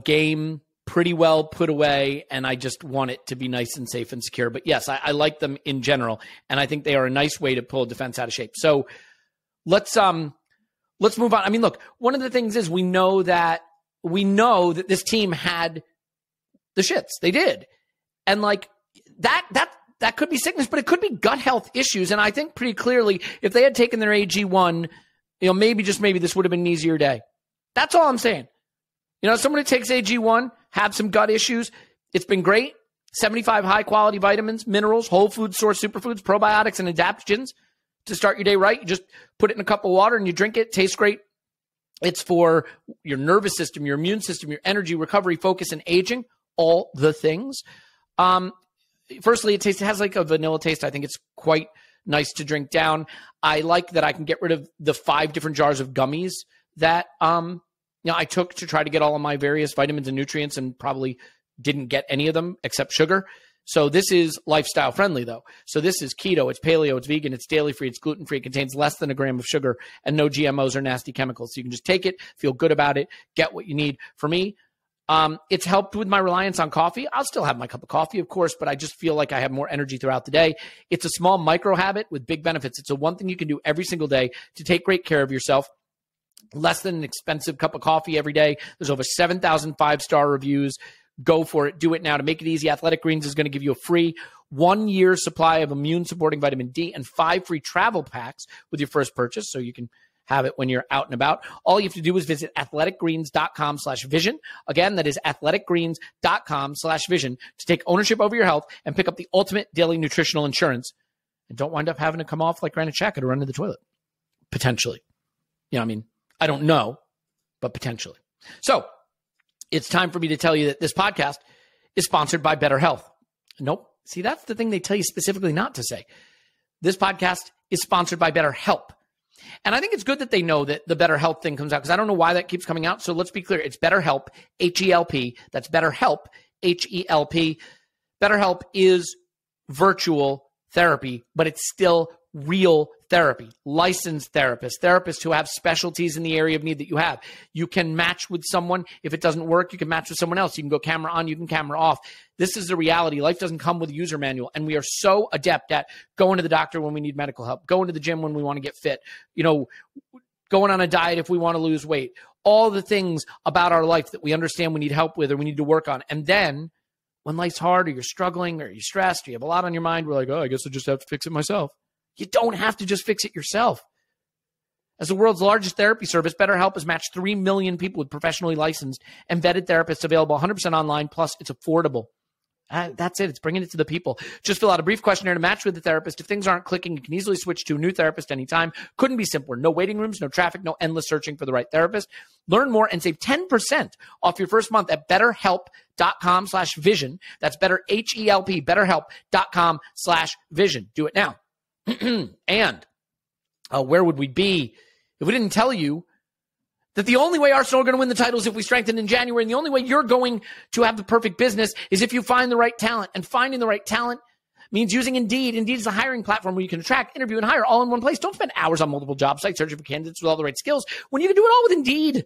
game pretty well put away, and I just want it to be nice and safe and secure. But yes, I like them in general, and I think they are a nice way to pull a defense out of shape. So let's move on. I mean, look, one of the things is we know that this team had the shits. They did. And like that could be sickness, but it could be gut health issues. And I think pretty clearly if they had taken their AG1, maybe this would have been an easier day. That's all I'm saying. Somebody takes AG1, have some gut issues. It's been great. 75 high-quality vitamins, minerals, whole food source superfoods, probiotics, and adaptogens to start your day right. You just put it in a cup of water and you drink it. Tastes great. It's for your nervous system, your immune system, your energy, recovery, focus, and aging, all the things. Firstly, it has like a vanilla taste. I think it's quite nice to drink down. I like that I can get rid of the 5 different jars of gummies that I took to try to get all of my various vitamins and nutrients, and probably didn't get any of them except sugar. So this is lifestyle friendly, though. So this is keto, it's paleo, it's vegan, it's dairy free, it's gluten free, it contains less than a gram of sugar, and no GMOs or nasty chemicals. So you can just take it, feel good about it, get what you need. For me, it's helped with my reliance on coffee. I'll still have my cup of coffee, of course, but I just feel like I have more energy throughout the day. It's a small micro habit with big benefits. It's one thing you can do every single day to take great care of yourself. Less than an expensive cup of coffee every day. There's over 7,000 5-star reviews. Go for it. Do it now. To make it easy, Athletic Greens is going to give you a free 1-year supply of immune-supporting vitamin D and 5 free travel packs with your first purchase, so you can have it when you're out and about. All you have to do is visit athleticgreens.com/vision. Again, that is athleticgreens.com/vision to take ownership over your health and pick up the ultimate daily nutritional insurance. And don't wind up having to come off like Granit Xhaka to run to the toilet. Potentially. I don't know, but potentially. So it's time for me to tell you that this podcast is sponsored by Better Health. Nope. See, that's the thing they tell you specifically not to say. This podcast is sponsored by BetterHelp. And I think it's good that they know that the Better Health thing comes out, because I don't know why that keeps coming out. So let's be clear. It's BetterHelp, H-E-L-P. That's BetterHelp, H-E-L-P. BetterHelp is virtual therapy, but it's still real therapy, licensed therapists who have specialties in the area of need that you have. You can match with someone. If it doesn't work, you can match with someone else. You can go camera on, you can camera off. This is the reality. Life doesn't come with a user manual, and we are so adept at going to the doctor when we need medical help, going to the gym when we want to get fit, going on a diet if we want to lose weight, all the things about our life that we understand we need help with or we need to work on. And then when life's hard or you're struggling or you're stressed or you have a lot on your mind, we're like, oh, I guess I just have to fix it myself. You don't have to just fix it yourself. As the world's largest therapy service, BetterHelp has matched 3 million people with professionally licensed and vetted therapists available 100% online, plus it's affordable. That's it. It's bringing it to the people. Just fill out a brief questionnaire to match with the therapist. If things aren't clicking, you can easily switch to a new therapist anytime. Couldn't be simpler. No waiting rooms, no traffic, no endless searching for the right therapist. Learn more and save 10% off your first month at betterhelp.com/vision. That's better, H-E-L-P, betterhelp.com/vision. Do it now. And where would we be if we didn't tell you that the only way Arsenal are going to win the title is if we strengthen in January, and the only way you're going to have the perfect business is if you find the right talent. And finding the right talent means using Indeed. Indeed is a hiring platform where you can attract, interview, and hire all in one place. Don't spend hours on multiple job sites searching for candidates with all the right skills when you can do it all with Indeed.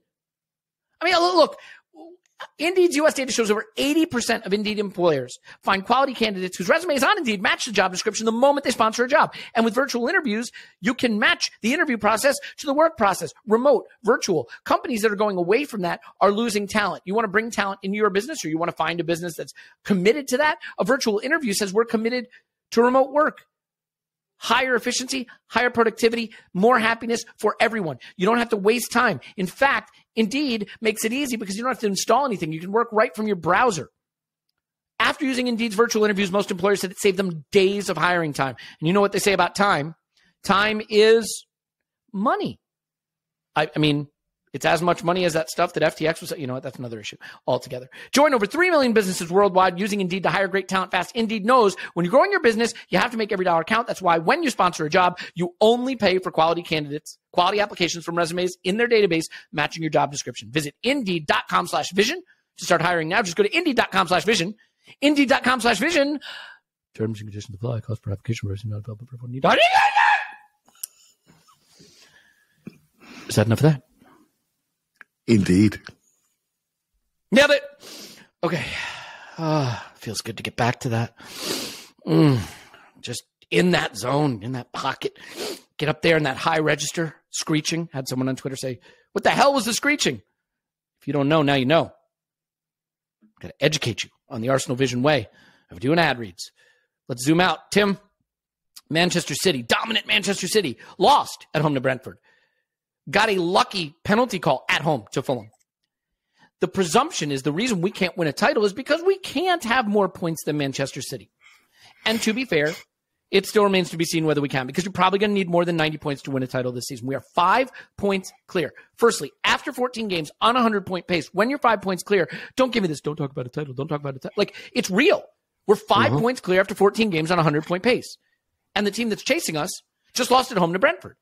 I mean, look, Indeed's U.S. data shows over 80% of Indeed employers find quality candidates whose resumes on Indeed match the job description the moment they sponsor a job. And with virtual interviews, you can match the interview process to the work process, remote, virtual. Companies that are going away from that are losing talent. You want to bring talent into your business, or you want to find a business that's committed to that? A virtual interview says we're committed to remote work. Higher efficiency, higher productivity, more happiness for everyone. You don't have to waste time. In fact, Indeed makes it easy because you don't have to install anything. You can work right from your browser. After using Indeed's virtual interviews, most employers said it saved them days of hiring time. And you know what they say about time? Time is money. I mean, it's as much money as that stuff that FTX was. You know what? That's another issue altogether. Join over 3 million businesses worldwide using Indeed to hire great talent fast. Indeed knows when you're growing your business, you have to make every dollar count. That's why when you sponsor a job, you only pay for quality candidates, quality applications from resumes in their database, matching your job description. Visit Indeed.com/vision to start hiring now. Just go to Indeed.com/vision. Indeed.com/vision. Terms and conditions apply. Cost per application. Not available for everyone. Is that enough of that? Indeed. Nailed it. Okay. Feels good to get back to that. Just in that zone, in that pocket. Get up there in that high register, screeching. Had someone on Twitter say, what the hell was the screeching? If you don't know, now you know. Got to educate you on the ArsenalVision way of doing ad reads. Let's zoom out. Tim, Manchester City, dominant Manchester City, lost at home to Brentford. Got a lucky penalty call at home to Fulham. The presumption is the reason we can't win a title is because we can't have more points than Manchester City. And to be fair, it still remains to be seen whether we can, because you're probably going to need more than 90 points to win a title this season. We are 5 points clear. Firstly, after 14 games on a 100-point pace, when you're 5 points clear, don't give me this, don't talk about a title, don't talk about a title. Like, it's real. We're 5 points clear after 14 games on a 100-point pace. And the team that's chasing us just lost at home to Brentford.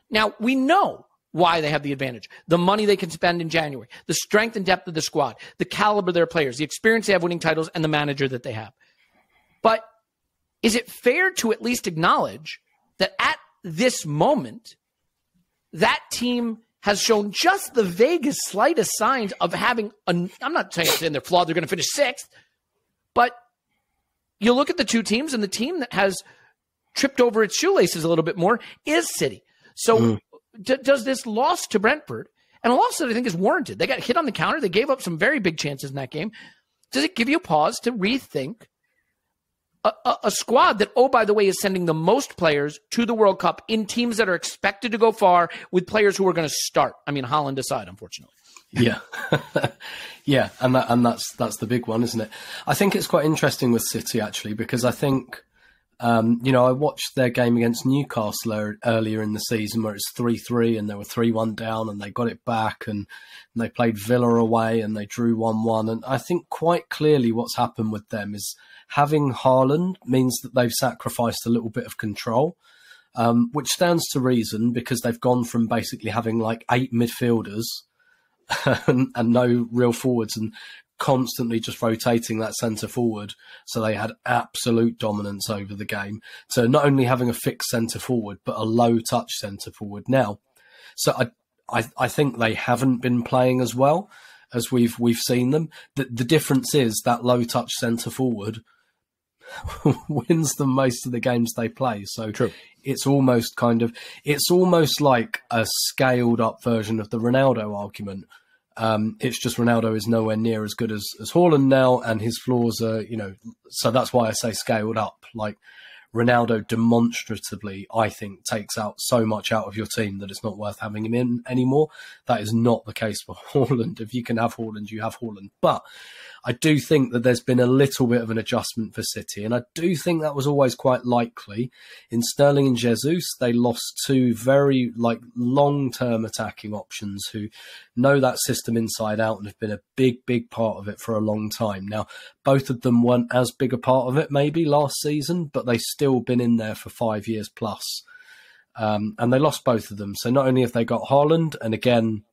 Now, we know why they have the advantage. The money they can spend in January, the strength and depth of the squad, the caliber of their players, the experience they have winning titles, and the manager that they have. But is it fair to at least acknowledge that at this moment, that team has shown just the vaguest, slightest signs of having, I'm not saying they're flawed, they're going to finish 6th, but you look at the two teams, and the team that has tripped over its shoelaces a little bit more is City. So does this loss to Brentford, and a loss that I think is warranted, they got hit on the counter, they gave up some very big chances in that game, does it give you a pause to rethink a squad that, oh, by the way, is sending the most players to the World Cup in teams that are expected to go far with players who are going to start? I mean, Haaland aside, unfortunately. Yeah. Yeah, and that's the big one, isn't it? I think it's quite interesting with City, actually, because I think I watched their game against Newcastle earlier in the season where it's 3-3 and they were 3-1 down and they got it back, and they played Villa away and they drew 1-1. And I think quite clearly what's happened with them is having Haaland means that they've sacrificed a little bit of control, which stands to reason because they've gone from basically having like 8 midfielders and no real forwards, and constantly just rotating that centre forward, so they had absolute dominance over the game. So not only having a fixed centre forward, but a low touch centre forward now. So I think they haven't been playing as well as we've seen them. The difference is that low touch centre forward wins them most of the games they play. So True. It's almost like a scaled up version of the Ronaldo argument. It's just Ronaldo is nowhere near as good as Haaland now, and his flaws are, so that's why I say scaled up. Like, Ronaldo demonstratively, I think, takes out so much out of your team that it's not worth having him in anymore. That is not the case for Haaland. If you can have Haaland, you have Haaland. But I do think that there's been a little bit of an adjustment for City, and I do think that was always quite likely. In Sterling and Jesus, they lost two very long-term attacking options who know that system inside out and have been a big, big part of it for a long time. Now, both of them weren't as big a part of it maybe last season, but they've still been in there for 5 years plus. And they lost both of them. So not only have they got Haaland, and again,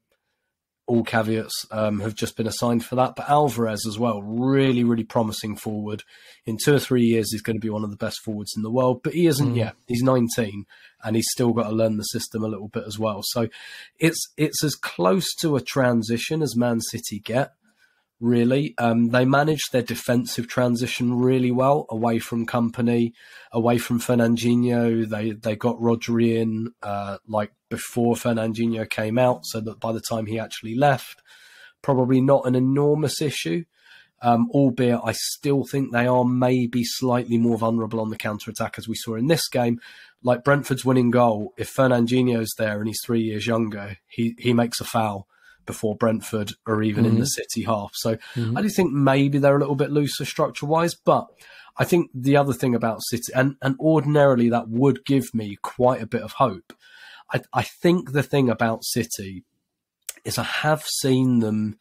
all caveats have just been assigned for that, but Alvarez as well, really, really promising forward. In 2 or 3 years, he's going to be one of the best forwards in the world, but he isn't yet. He's 19, and he's still got to learn the system a little bit as well. So it's as close to a transition as Man City get, really. They managed their defensive transition really well, away from Kompany, away from Fernandinho. They got Rodri in before Fernandinho came out, so that by the time he actually left, probably not an enormous issue. Albeit I still think they are maybe slightly more vulnerable on the counter-attack, as we saw in this game. Like Brentford's winning goal, if Fernandinho's there and he's 3 years younger, he makes a foul before Brentford are even in the City half. So I do think maybe they're a little bit looser structure-wise, but I think the other thing about City, and ordinarily that would give me quite a bit of hope. I think the thing about City is I have seen them,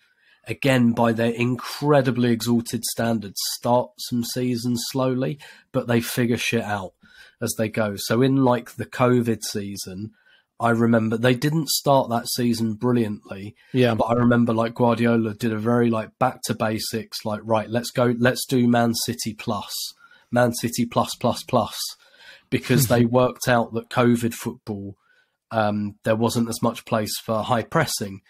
again, by their incredibly exalted standards, start some seasons slowly, but they figure shit out as they go. So in the COVID season, I remember they didn't start that season brilliantly. Yeah. But I remember Guardiola did a very back to basics, right, let's do Man City plus, because they worked out that COVID football, there wasn't as much place for high pressing.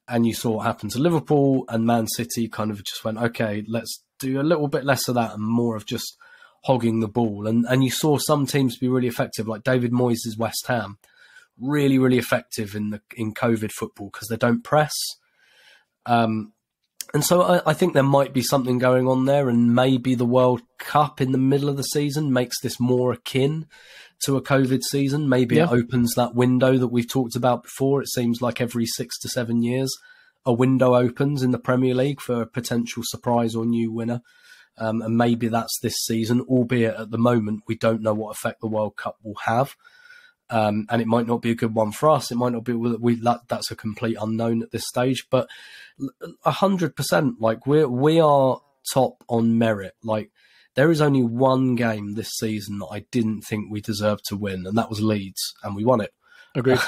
And you saw what happened to Liverpool, and Man City kind of just went, okay, let's do a little bit less of that and more of just hogging the ball. And you saw some teams be really effective, like David Moyes' West Ham, really, really effective in COVID football because they don't press. And so I think there might be something going on there, and maybe the World Cup in the middle of the season makes this more akin to a COVID season. Maybe it opens that window that we've talked about before. It seems like every 6 to 7 years, a window opens in the Premier League for a potential surprise or new winner. And maybe that's this season, albeit at the moment, we don't know what effect the World Cup will have. And it might not be a good one for us. It might not be. That's a complete unknown at this stage. But 100%, we are top on merit. There is only one game this season that I didn't think we deserved to win, and that was Leeds, and we won it. Agreed.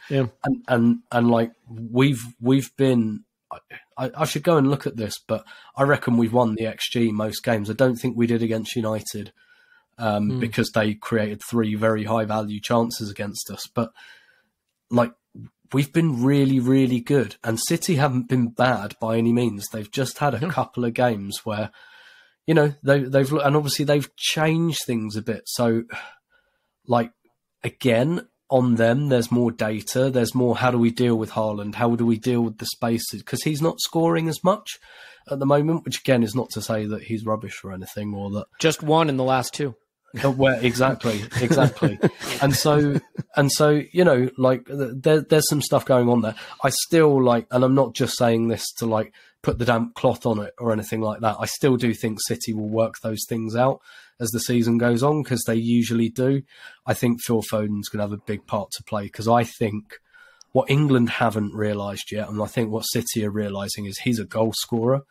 Yeah. And we've been. I should go and look at this, but I reckon we've won the XG most games. I don't think we did against United. Because they created 3 very high value chances against us. But we've been really, really good, and City haven't been bad by any means. They've just had a couple of games where, they've and obviously they've changed things a bit. So again, on them, there's more data. There's more, how do we deal with Haaland? How do we deal with the spaces? Because he's not scoring as much at the moment, which again is not to say that he's rubbish or anything, or that just one in the last 2. Well, exactly. and so, there's some stuff going on there. I still and I'm not just saying this to put the damp cloth on it or anything like that. I still do think City will work those things out as the season goes on, because they usually do. I think Phil Foden's going to have a big part to play, because I think what England haven't realised yet, and I think what City are realising, is he's a goal scorer.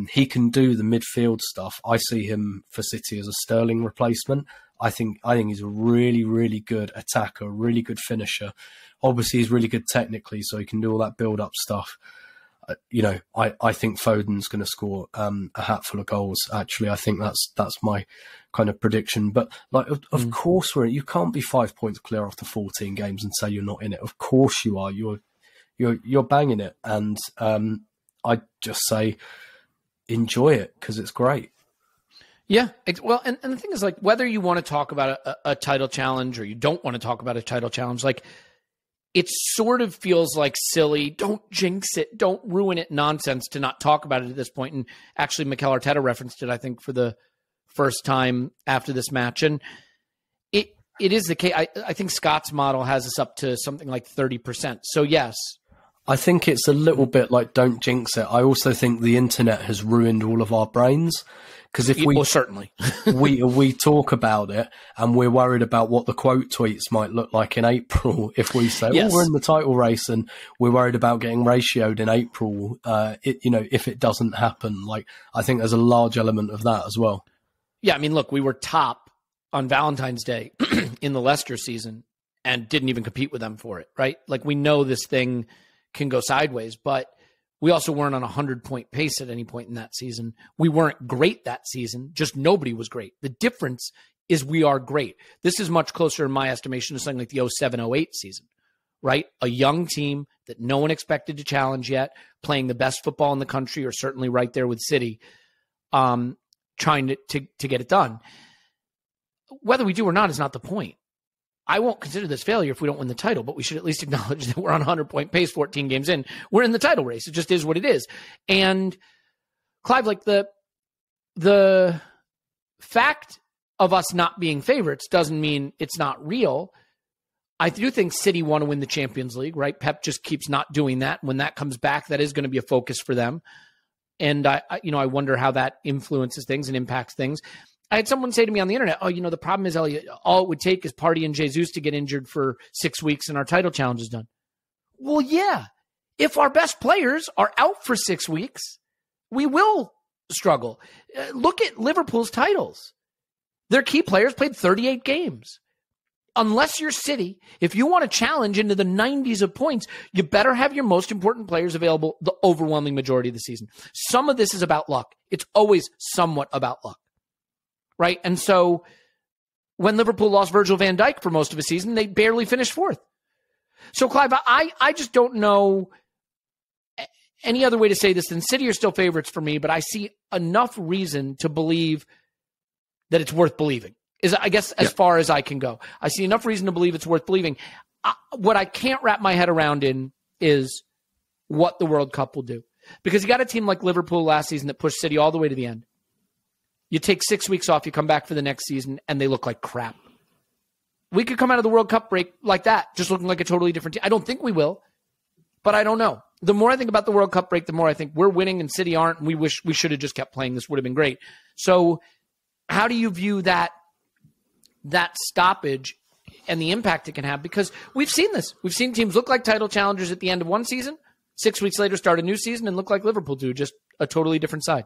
He can do the midfield stuff. I see him for City as a Sterling replacement. I think he's a really, really good attacker, really good finisher. Obviously, he's really good technically, so he can do all that build-up stuff. I think Foden's going to score a hatful of goals. Actually, I think that's my kind of prediction. But like, of course, you can't be 5 points clear after 14 games and say you're not in it. Of course you are. You're banging it, and I just say enjoy it because it's great. Yeah, well, and the thing is, like, whether you want to talk about a title challenge or you don't want to talk about a title challenge, like, it sort of feels like silly, don't jinx it, don't ruin it nonsense to not talk about it at this point. And actually, Mikel Arteta referenced it, I think, for the first time after this match. And it is the case. I think Scott's model has us up to something like 30%. So, yes. I think it's a little bit like don't jinx it. I also think the internet has ruined all of our brains. Because if we certainly we talk about it and we're worried about what the quote tweets might look like in April, if we say, yes, we're in the title race and we're worried about getting ratioed in April, if it doesn't happen, like, I think there's a large element of that as well. Yeah, I mean, look, we were top on Valentine's Day in the Leicester season and didn't even compete with them for it, right? Like, we know this thing can go sideways, but we also weren't on a 100-point pace at any point in that season. We weren't great that season. Just nobody was great. The difference is we are great. This is much closer, in my estimation, to something like the 07-08 season, right? A young team that no one expected to challenge yet, playing the best football in the country, or certainly right there with City, trying to get it done. Whether we do or not is not the point. I won't consider this failure if we don't win the title, but we should at least acknowledge that we're on a 100-point pace, 14 games in. We're in the title race. It just is what it is. And Clive, like, the fact of us not being favorites doesn't mean it's not real. I do think City want to win the Champions League, right? Pep just keeps not doing that. When that comes back, that is going to be a focus for them. And I wonder how that influences things and impacts things. I had someone say to me on the internet, the problem is, Elliot, all it would take is Partey and Jesus to get injured for 6 weeks and our title challenge is done. Well, yeah. If our best players are out for 6 weeks, we will struggle. Look at Liverpool's titles. Their key players played 38 games. Unless you're City, if you want to challenge into the 90s of points, you better have your most important players available the overwhelming majority of the season. Some of this is about luck. It's always somewhat about luck. Right. And so when Liverpool lost Virgil van Dijk for most of a season, they barely finished fourth. So, Clive, I just don't know any other way to say this than City are still favorites for me, but I see enough reason to believe that it's worth believing, is, I guess, as far as I can go. I see enough reason to believe it's worth believing. What I can't wrap my head around in is what the World Cup will do. Because you got a team like Liverpool last season that pushed City all the way to the end. You take 6 weeks off, you come back for the next season, and they look like crap. We could come out of the World Cup break like that, just looking like a totally different team. I don't think we will, but I don't know. The more I think about the World Cup break, the more I think we're winning and City aren't, and we wish we should have just kept playing. This would have been great. So how do you view that stoppage and the impact it can have? Because we've seen this. We've seen teams look like title challengers at the end of one season, 6 weeks later start a new season and look like Liverpool do, just a totally different side.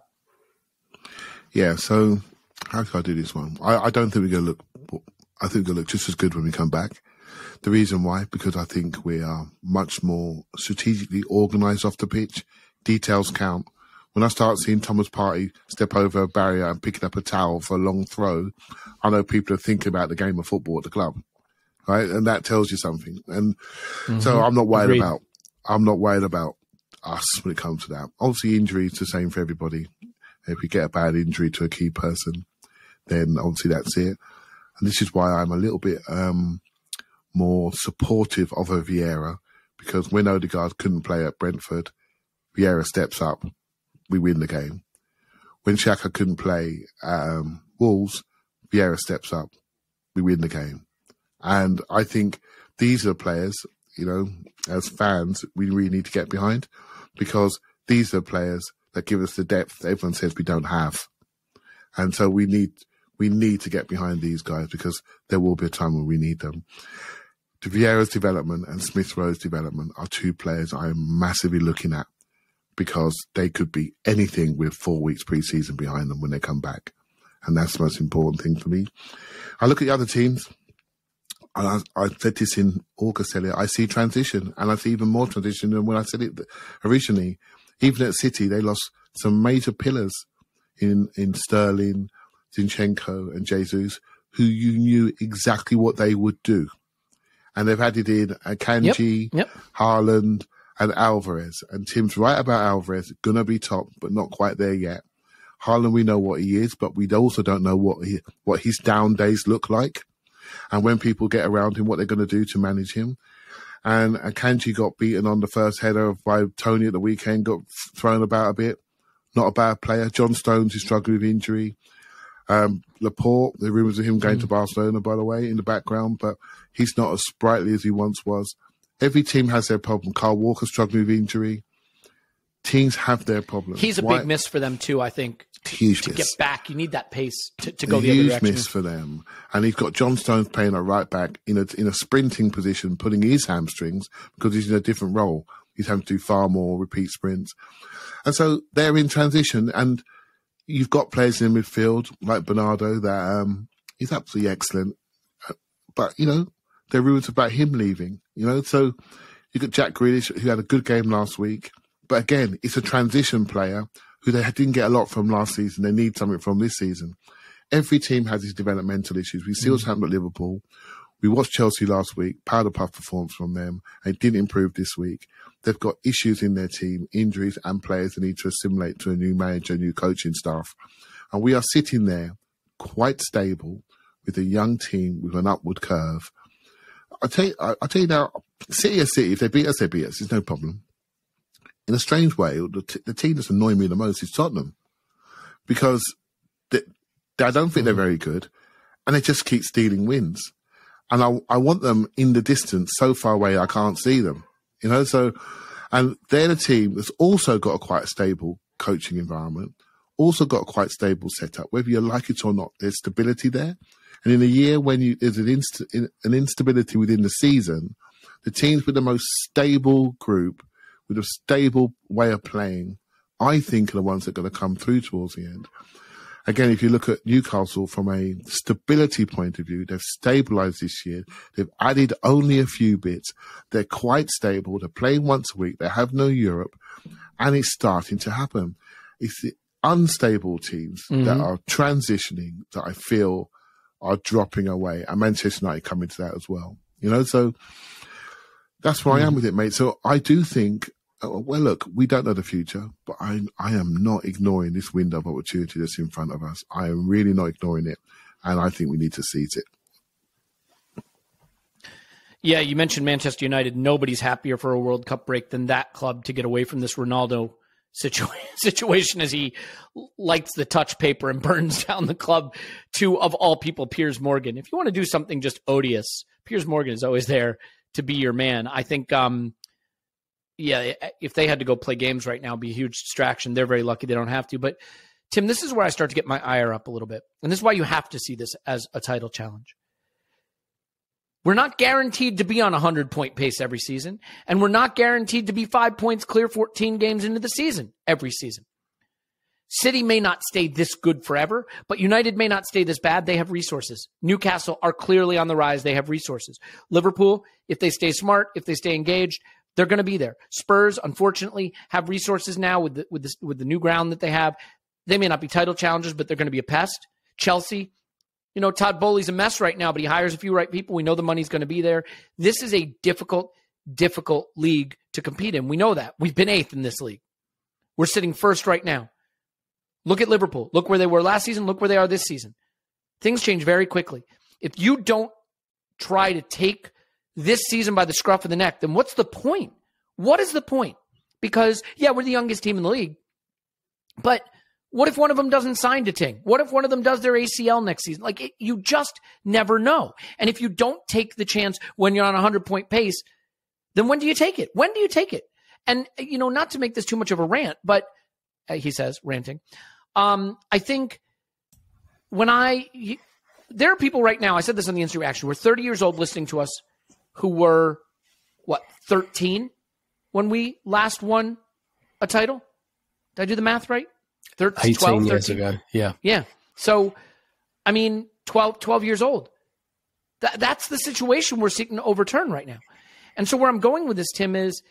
Yeah, so how can I do this one? I don't think we're going to look... I think we're going to look just as good when we come back. The reason why, because I think we are much more strategically organised off the pitch. Details count. When I start seeing Thomas Partey step over a barrier and picking up a towel for a long throw, I know people are thinking about the game of football at the club, right? And that tells you something. And so I'm not worried about us when it comes to that. Obviously, injury is the same for everybody. If we get a bad injury to a key person, then obviously that's it. And this is why I'm a little bit more supportive of a Vieira, because when Odegaard couldn't play at Brentford, Vieira steps up, we win the game. When Xhaka couldn't play at Wolves, Vieira steps up, we win the game. And I think these are players, as fans, we really need to get behind, because these are players that give us the depth that everyone says we don't have. And so we need to get behind these guys, because there will be a time when we need them. Vieira's development and Smith Rowe's development are two players I'm massively looking at, because they could be anything with 4 weeks pre-season behind them when they come back. And that's the most important thing for me. I look at the other teams, and I said this in August, Elliot, I see transition, and I see even more transition than when I said it originally. Even at City, they lost some major pillars in Sterling, Zinchenko and Jesus, who you knew exactly what they would do. And they've added in Akanji, Haaland and Alvarez. And Tim's right about Alvarez, going to be top, but not quite there yet. Haaland, we know what he is, but we also don't know what his down days look like. And when people get around him, what they're going to do to manage him. And Akanji got beaten on the first header by Tony at the weekend, got thrown about a bit. Not a bad player. John Stones is struggling with injury. Laporte, the rumours of him going to Barcelona, by the way, in the background, but he's not as sprightly as he once was. Every team has their problem. Kyle Walker struggling with injury. Teams have their problems. He's a big miss for them too, I think. Huge to miss. Get back, you need that pace to go the other direction. Huge miss for them. And he's got John Stones playing a right back in a sprinting position, pulling his hamstrings because he's in a different role. He's having to do far more repeat sprints. And so they're in transition, and you've got players in the midfield like Bernardo that he's absolutely excellent. But, there are rumours about him leaving, So you've got Jack Grealish, who had a good game last week. But again, it's a transition player who they didn't get a lot from last season. They need something from this season. Every team has these developmental issues. We see what's happened at Liverpool. We watched Chelsea last week, powder puff performance from them. They didn't improve this week. They've got issues in their team, injuries and players they need to assimilate to a new manager, new coaching staff. And we are sitting there quite stable with a young team with an upward curve. I'll tell you now, City are City. If they beat us, they beat us. There's no problem. In a strange way, the team that's annoying me the most is Tottenham, because I don't think they're very good, and they just keep stealing wins. And I want them in the distance, so far away I can't see them. And they're the team that's also got a quite stable coaching environment, also got a quite stable setup. Whether you like it or not, there's stability there. And in a year when there's an instability within the season, the teams with the most stable group, with a stable way of playing, I think are the ones that are going to come through towards the end. Again, if you look at Newcastle from a stability point of view, they've stabilised this year. They've added only a few bits. They're quite stable. They're playing once a week. They have no Europe. And it's starting to happen. It's the unstable teams that are transitioning that I feel are dropping away. And Manchester United come into that as well. So that's where I am with it, mate. So I do think, well, look, we don't know the future, but I am not ignoring this window of opportunity that's in front of us. I am really not ignoring it, and I think we need to seize it. Yeah, you mentioned Manchester United. Nobody's happier for a World Cup break than that club to get away from this Ronaldo situation as he lights the touch paper and burns down the club to, of all people, Piers Morgan. If you want to do something just odious, Piers Morgan is always there to be your man. I think, if they had to go play games right now, it'd be a huge distraction. They're very lucky they don't have to. But, Tim, this is where I start to get my ire up a little bit. And this is why you have to see this as a title challenge. We're not guaranteed to be on a 100-point pace every season, and we're not guaranteed to be 5 points clear 14 games into the season every season. City may not stay this good forever, but United may not stay this bad. They have resources. Newcastle are clearly on the rise. They have resources. Liverpool, if they stay smart, if they stay engaged, they're going to be there. Spurs, unfortunately, have resources now with the new ground that they have. They may not be title challengers, but they're going to be a pest. Chelsea, Todd Bowley's a mess right now, but he hires a few right people. We know the money's going to be there. This is a difficult league to compete in. We know that. We've been 8th in this league. We're sitting first right now. Look at Liverpool. Look where they were last season. Look where they are this season. Things change very quickly. If you don't try to take this season by the scruff of the neck, then what's the point? What is the point? Because, we're the youngest team in the league, but what if one of them doesn't sign to Ting? What if one of them does their ACL next season? You just never know. And if you don't take the chance when you're on a 100-point pace, then when do you take it? When do you take it? And, not to make this too much of a rant, but he says, ranting, I think there are people right now, I said this on the instant reaction, we're 30 years old listening to us who were, 13 when we last won a title? Did I do the math right? 18 12, years ago, yeah. Yeah. So, 12 years old. That's the situation we're seeking to overturn right now. And so where I'm going with this, Tim, is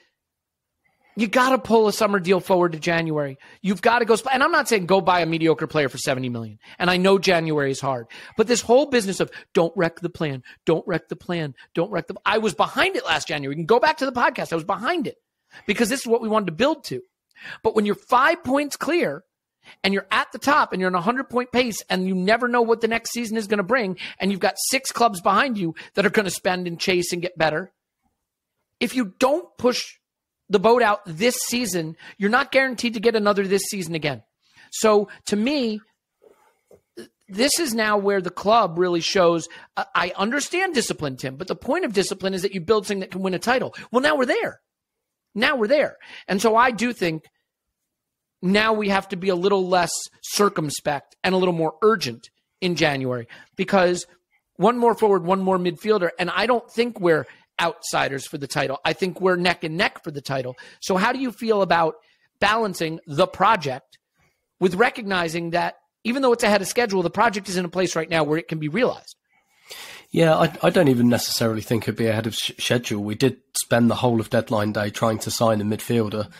You got to pull a summer deal forward to January. You've got to go, and I'm not saying go buy a mediocre player for $70 million. And I know January is hard, but this whole business of don't wreck the plan, I was behind it last January. You can go back to the podcast. I was behind it because this is what we wanted to build to. But when you're 5 points clear and you're at the top and you're on a 100-point pace and you never know what the next season is going to bring, and you've got 6 clubs behind you that are going to spend and chase and get better, if you don't push the boat out this season, you're not guaranteed to get another this season again. So to me, this is now where the club really shows, I understand discipline, Tim, but the point of discipline is that you build something that can win a title. Well, now we're there. And so I do think now we have to be a little less circumspect and a little more urgent in January, because one more forward, one more midfielder, and I don't think we're outsiders for the title. I think we're neck and neck for the title. So how do you feel about balancing the project with recognizing that even though it's ahead of schedule, the project is in a place right now where it can be realized? Yeah, I don't even necessarily think it'd be ahead of schedule. We did spend the whole of deadline day trying to sign a midfielder.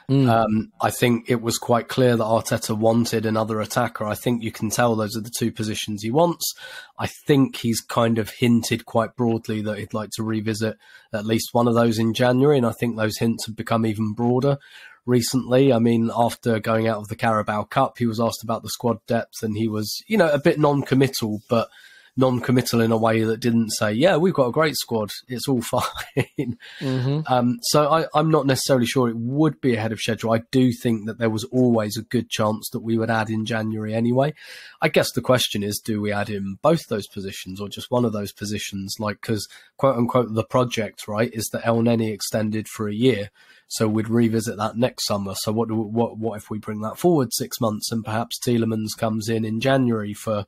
I think it was quite clear that Arteta wanted another attacker. I think you can tell those are the 2 positions he wants. I think he's kind of hinted quite broadly that he'd like to revisit at least one of those in January, and I think those hints have become even broader recently. I mean, after going out of the Carabao Cup, he was asked about the squad depth, and he was, a bit non-committal, but non-committal in a way that didn't say, yeah, we've got a great squad, it's all fine. So I'm not necessarily sure it would be ahead of schedule. I do think that there was always a good chance that we would add in January anyway. I guess the question is, do we add in both those positions or just one of those positions? Like, because quote unquote, the project, right, is that El Neni extended for a year. So we'd revisit that next summer. So what if we bring that forward 6 months and perhaps Tielemans comes in January for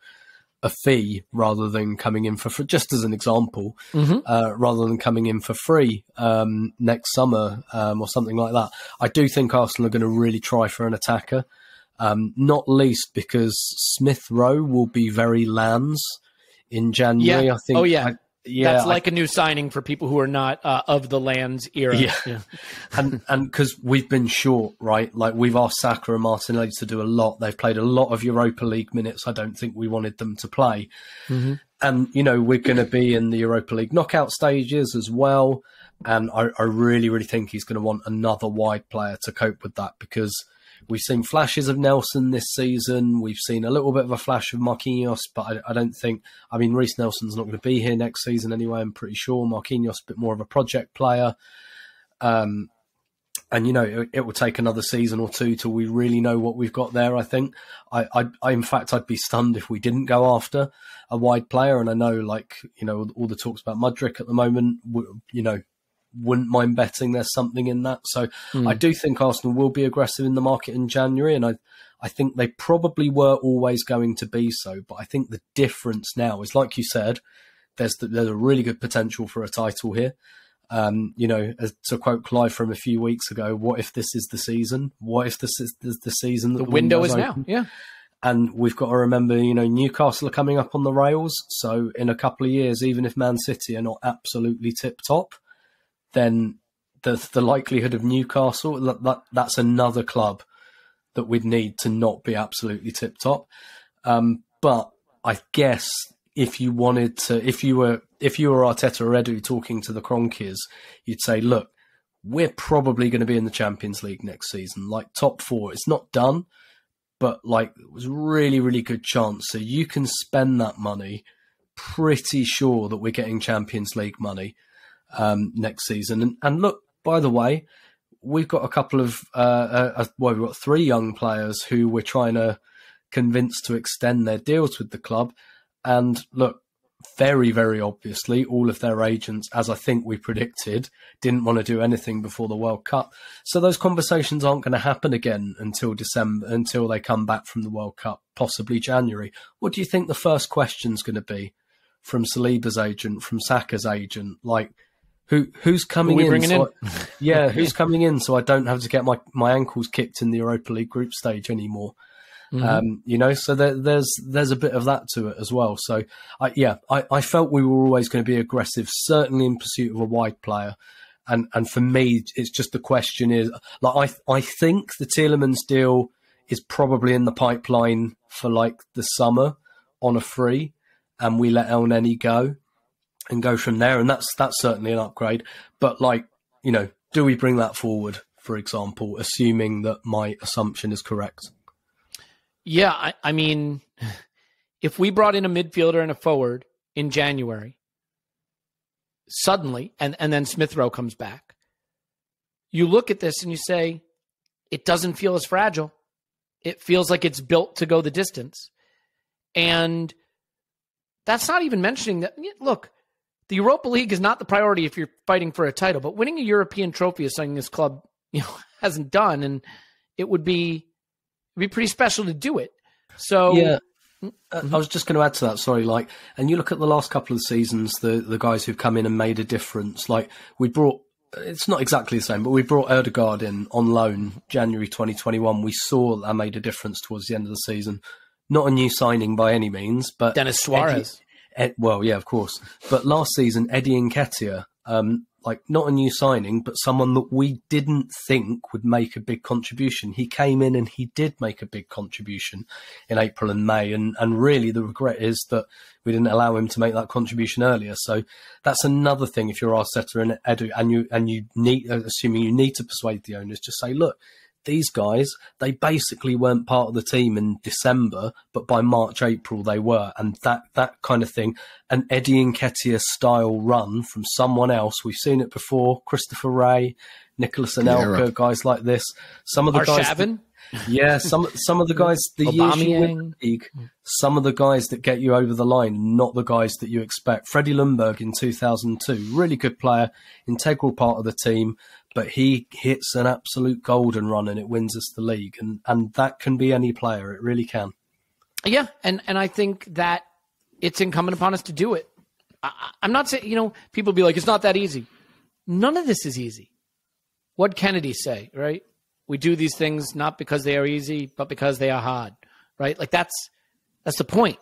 a fee rather than coming in for just as an example, rather than coming in for free next summer or something like that. I do think Arsenal are going to really try for an attacker, not least because Smith Rowe will be very Lands in January. Yeah. I think. That's like a new signing for people who are not of the Lands era. Yeah. and because we've been short, right? Like we've asked Saka and Martinelli to do a lot. They've played a lot of Europa League minutes. I don't think we wanted them to play. And, we're going to be in the Europa League knockout stages as well. And I really, really think he's going to want another wide player to cope with that, because we've seen flashes of Nelson this season. We've seen a little bit of a flash of Marquinhos, but I don't think... I mean, Reece Nelson's not going to be here next season anyway, I'm pretty sure. Marquinhos, a bit more of a project player. And, it will take another season or two till we really know what we've got there, I think. In fact, I'd be stunned if we didn't go after a wide player. And I know, all the talks about Mudryk at the moment, wouldn't mind betting there's something in that. So I do think Arsenal will be aggressive in the market in January, and I think they probably were always going to be so. But I think the difference now is, like you said, there's a really good potential for a title here. As to quote Clive from a few weeks ago, what if this is the season? What if this is the season that the window is open? now? Yeah. And we've got to remember, Newcastle are coming up on the rails. So in a couple of years, even if Man City are not absolutely tip-top, then the likelihood of Newcastle, that's another club that we'd need to not be absolutely tip-top. But I guess if you were Arteta or Edu talking to the Cronkies, you'd say, look, we're probably going to be in the Champions League next season, like top 4. It's not done, but it was a really, really good chance. So you can spend that money, pretty sure that we're getting Champions League money next season. And look, by the way, we've got a couple of, we've got 3 young players who we're trying to convince to extend their deals with the club. And look, very, very obviously, all of their agents, as I think we predicted, didn't want to do anything before the World Cup. So those conversations aren't going to happen again until December, until they come back from the World Cup, possibly January. What do you think the first question's going to be from Saliba's agent, from Saka's agent? Who's coming in? Who's coming in so I don't have to get my ankles kicked in the Europa League group stage anymore? So there's a bit of that to it as well. So I felt we were always going to be aggressive, certainly in pursuit of a wide player. And for me, it's just the question is, like, I think the Tielemans deal is probably in the pipeline for like the summer on a free, and we let El Neni go and go from there. And that's certainly an upgrade. But like, you know, do we bring that forward, for example, assuming that my assumption is correct? Yeah, I mean, if we brought in a midfielder and a forward in January, suddenly, and then Smith Rowe comes back, you look at this and you say, it doesn't feel as fragile. It feels like it's built to go the distance. And that's not even mentioning that, look, the Europa League is not the priority if you're fighting for a title, but winning a European trophy is something this club, hasn't done, and it would be pretty special to do it. So yeah. I was just going to add to that, sorry, like, and you look at the last couple of seasons, the guys who've come in and made a difference, like we brought, it's not exactly the same, but we brought Ødegaard in on loan January 2021. We saw that made a difference towards the end of the season. Not a new signing by any means, but Dennis Suarez. Well, yeah, of course. But last season, Eddie Nketiah, like not a new signing, but someone that we didn't think would make a big contribution. He came in and he did make a big contribution in April and May. And really the regret is that we didn't allow him to make that contribution earlier. So that's another thing. If you're Arteta and Edu, and you need, assuming you need to persuade the owners, just say, look, these guys, they basically weren't part of the team in December, but by March, April, they were. And that kind of thing, an Eddie Nketiah style run from someone else. We've seen it before. Christopher Ray, Nicholas Anelka, guys like this. Some of the Arshavin? guys. Yeah, some of the guys, the years you win the league, some of the guys that get you over the line, not the guys that you expect. Freddie Ljungberg in 2002, really good player, integral part of the team, but he hits an absolute golden run and it wins us the league. And that can be any player. It really can. Yeah, and I think that it's incumbent upon us to do it. I'm not saying, people be like, it's not that easy. None of this is easy. What'd Kennedy say, right? We do these things not because they are easy, but because they are hard, right? Like that's the point.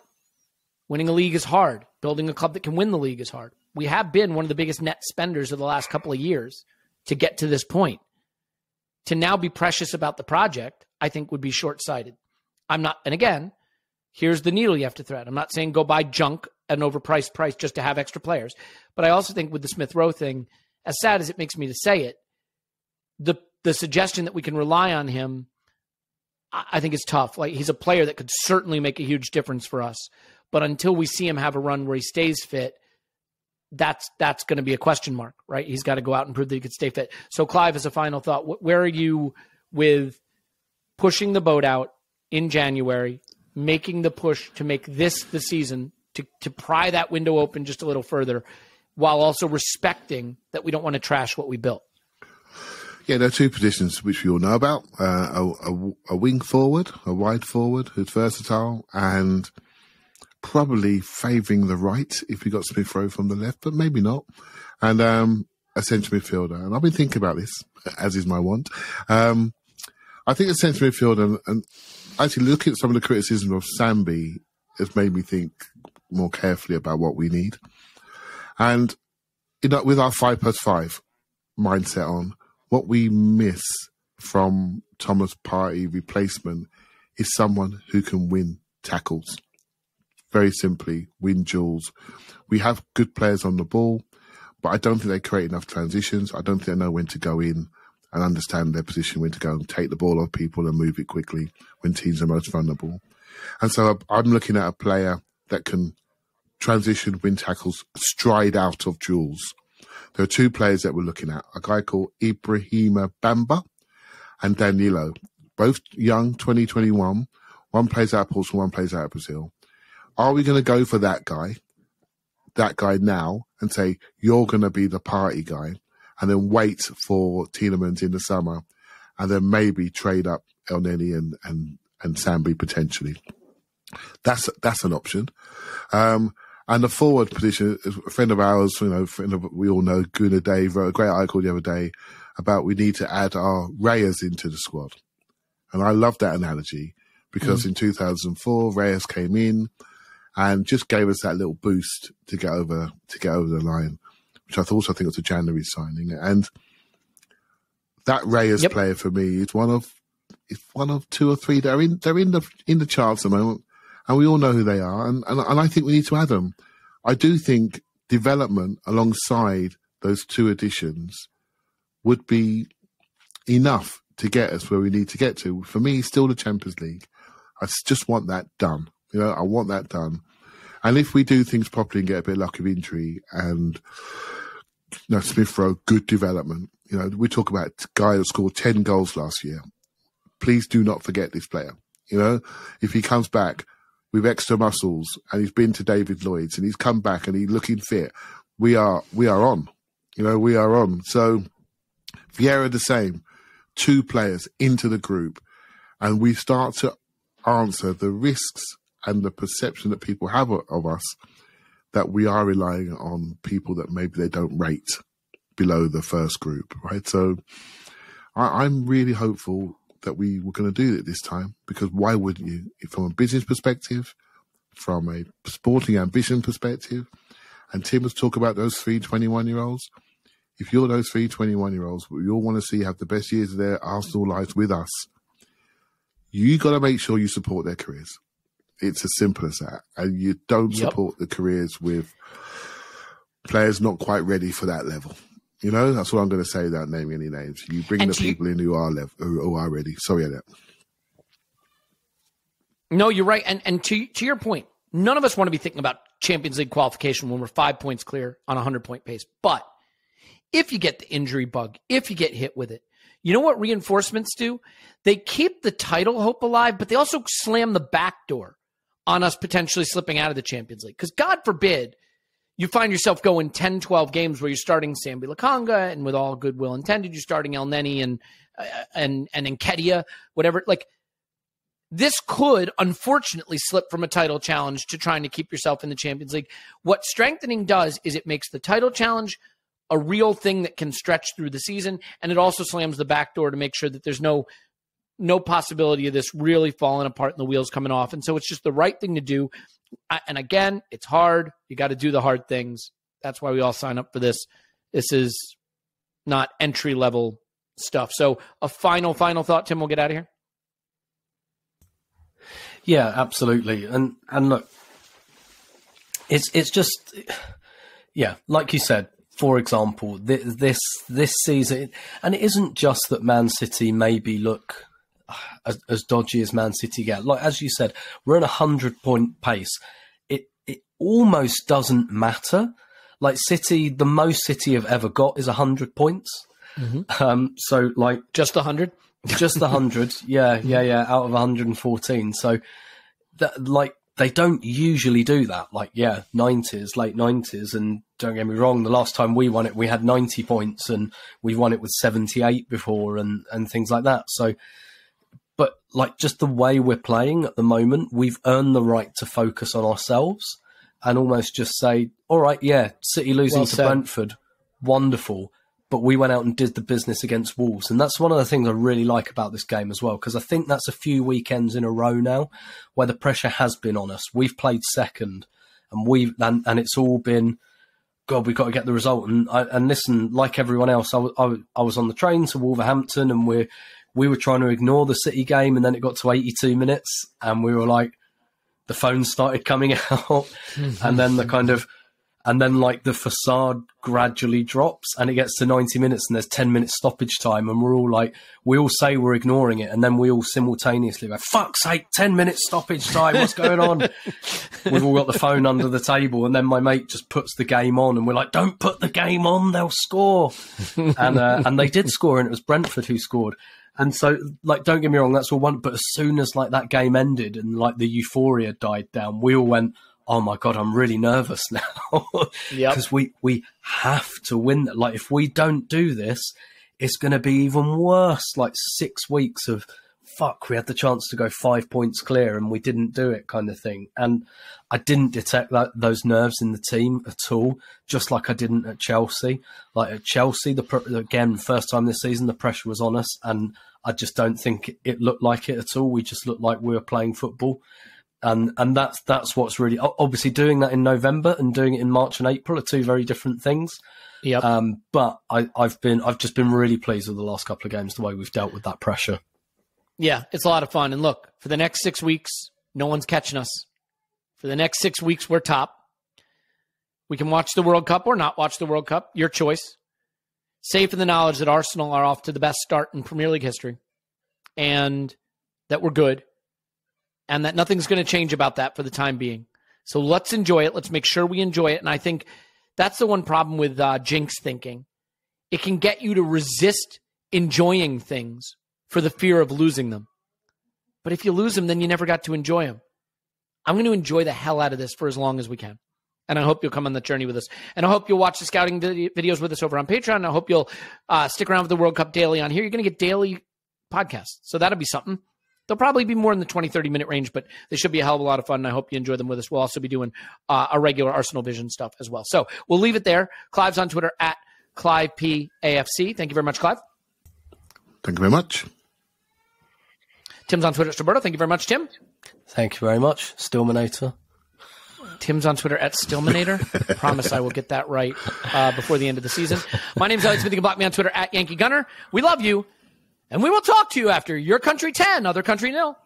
Winning a league is hard. Building a club that can win the league is hard. We have been one of the biggest net spenders of the last couple of years to get to this point. To now be precious about the project, I think would be short-sighted. I'm not, and again, here's the needle you have to thread. I'm not saying go buy junk at an overpriced price just to have extra players. But I also think with the Smith Rowe thing, as sad as it makes me to say it, the suggestion that we can rely on him, I think is tough. Like, he's a player that could certainly make a huge difference for us. But until we see him have a run where he stays fit, that's going to be a question mark, right? He's got to go out and prove that he could stay fit. So, Clive, as a final thought, where are you with pushing the boat out in January, making the push to make this the season, to pry that window open just a little further, while also respecting that we don't want to trash what we built? Yeah, there are two positions which we all know about. A wing forward, a wide forward who's versatile and probably favouring the right if we got Smith Rowe from the left, but maybe not. And a central midfielder. And I've been thinking about this, as is my want. I think a central midfielder, and actually looking at some of the criticism of Sambi has made me think more carefully about what we need. And with our 5+5 mindset on, what we miss from Thomas Partey replacement is someone who can win tackles. Very simply, win duels. We have good players on the ball, but I don't think they create enough transitions. I don't think they know when to go in and understand their position, when to go and take the ball off people and move it quickly when teams are most vulnerable. And so I'm looking at a player that can transition, win tackles, stride out of duels. There are two players that we're looking at, a guy called Ibrahima Bamba and Danilo, both young, 2021. One plays out of Portugal, one plays out of Brazil. Are we going to go for that guy now and say, you're going to be the party guy, and then wait for Tielemans in the summer and then maybe trade up El Neni and Sambi potentially? That's an option. And the forward position, a friend of ours, we all know, Gunnar Dave wrote a great article the other day about we need to add our Reyes into the squad. And I love that analogy because in 2004, Reyes came in and just gave us that little boost to get over the line. which I think was a January signing. And that Reyes player for me is one of two or three that they're in the charts at the moment, and we all know who they are. And I think we need to add them. I do think development alongside those two additions would be enough to get us where we need to get to. For me, still the Champions League. I just want that done. I want that done. And if we do things properly and get a bit of luck of injury and Smith Rowe, good development. We talk about a guy that scored 10 goals last year. Please do not forget this player. If he comes back with extra muscles and he's been to David Lloyd's and he's come back and he's looking fit, we are on. We are on. So Vieira the same, 2 players into the group, and we start to answer the risks and the perception that people have of us, that we are relying on people that maybe they don't rate below the first group, right? So I'm really hopeful that we were going to do it this time, because why wouldn't you? From a business perspective, from a sporting ambition perspective, and Tim was talking about those 3 21-year-olds. If you're those 3 21-year-olds, we all want to see have the best years of their Arsenal lives with us, you got to make sure you support their careers. It's as simple as that. And you don't support the careers with players not quite ready for that level. That's what I'm going to say without naming any names. You bring the people in who are ready. Sorry, Elliot. No, you're right. And to your point, none of us want to be thinking about Champions League qualification when we're 5 points clear on a 100-point pace. But if you get the injury bug, if you get hit with it, you know what reinforcements do? They keep the title hope alive, but they also slam the back door on us potentially slipping out of the Champions League. Because God forbid you find yourself going 10, 12 games where you're starting Sambi Lakanga, and with all goodwill intended, you're starting El Neni and Nketiah, whatever. Like, this could, unfortunately, slip from a title challenge to trying to keep yourself in the Champions League. What strengthening does is it makes the title challenge a real thing that can stretch through the season, and it also slams the back door to make sure that there's no possibility of this really falling apart and the wheels coming off. And so it's just the right thing to do. And again, it's hard. You got to do the hard things. That's why we all sign up for this. This is not entry-level stuff. So a final thought, Tim, we'll get out of here. Yeah, absolutely. And look, it's just, yeah, like you said, for example, this season, and it isn't just that Man City maybe look as dodgy as Man City get. Like, as you said, we're at a 100-point pace. It almost doesn't matter. Like, City, the most City have ever got is 100 points. Mm-hmm. So, like, just 100, just 100. Yeah, out of 114. So, like, they don't usually do that. Like, yeah, 90s, late 90s, and don't get me wrong, the last time we won it, we had 90 points, and we won it with 78 before, and things like that. So, but like, just the way we're playing at the moment, we've earned the right to focus on ourselves and almost just say, all right, yeah, City losing to Brentford, wonderful. But we went out and did the business against Wolves. And that's one of the things I really like about this game as well, because I think that's a few weekends in a row now where the pressure has been on us. We've played second, and it's all been, God, we've got to get the result. And listen, like everyone else, I was on the train to Wolverhampton, and we were trying to ignore the City game, and then it got to 82 minutes, and we were like, the phones started coming out, and then the facade gradually drops, and it gets to 90 minutes, and there's 10 minutes stoppage time, and we're all like, we all say we're ignoring it, and then we all simultaneously go, fuck's sake, 10 minutes stoppage time, what's going on? We've all got the phone under the table, and then my mate just puts the game on, and we're like, don't put the game on, they'll score. And they did score, and it was Brentford who scored. And so, like, don't get me wrong, that's all one, but as soon as, like, that game ended and, like, the euphoria died down, we all went, oh my God, I'm really nervous now. Because we have to win. Like, if we don't do this, it's going to be even worse. Like, 6 weeks of, fuck, we had the chance to go 5 points clear and we didn't do it, kind of thing. And I didn't detect those nerves in the team at all, just like I didn't at Chelsea. Like, at Chelsea, again, first time this season, the pressure was on us, and I just don't think it looked like it at all. We just looked like we were playing football. And that's what's really, obviously, doing that in November and doing it in March and April are two very different things. Yep. But I've just been really pleased with the last couple of games, the way we've dealt with that pressure. Yeah, it's a lot of fun. And look, for the next 6 weeks, no one's catching us. For the next 6 weeks, we're top. We can watch the World Cup or not watch the World Cup. Your choice. Safe in the knowledge that Arsenal are off to the best start in Premier League history and that we're good and that nothing's going to change about that for the time being. So let's enjoy it. Let's make sure we enjoy it. And I think that's the one problem with jinx thinking. It can get you to resist enjoying things for the fear of losing them. But if you lose them, then you never got to enjoy them. I'm going to enjoy the hell out of this for as long as we can. And I hope you'll come on the journey with us. And I hope you'll watch the scouting videos with us over on Patreon. And I hope you'll stick around with the World Cup Daily on here. You're going to get daily podcasts. So that'll be something. They'll probably be more in the 20, 30-minute range, but they should be a hell of a lot of fun. And I hope you enjoy them with us. We'll also be doing a regular ArsenalVision stuff as well. So we'll leave it there. Clive's on Twitter at ClivePAFC. Thank you very much, Clive. Thank you very much. Tim's on Twitter at Roberto. Thank you very much, Tim. Thank you very much, Stillmanator. Tim's on Twitter at Stillmanator. Promise I will get that right before the end of the season. My name's Elliot Smith. You can block me on Twitter at Yankee Gunner. We love you, and we will talk to you after Your Country 10, Other Country 0.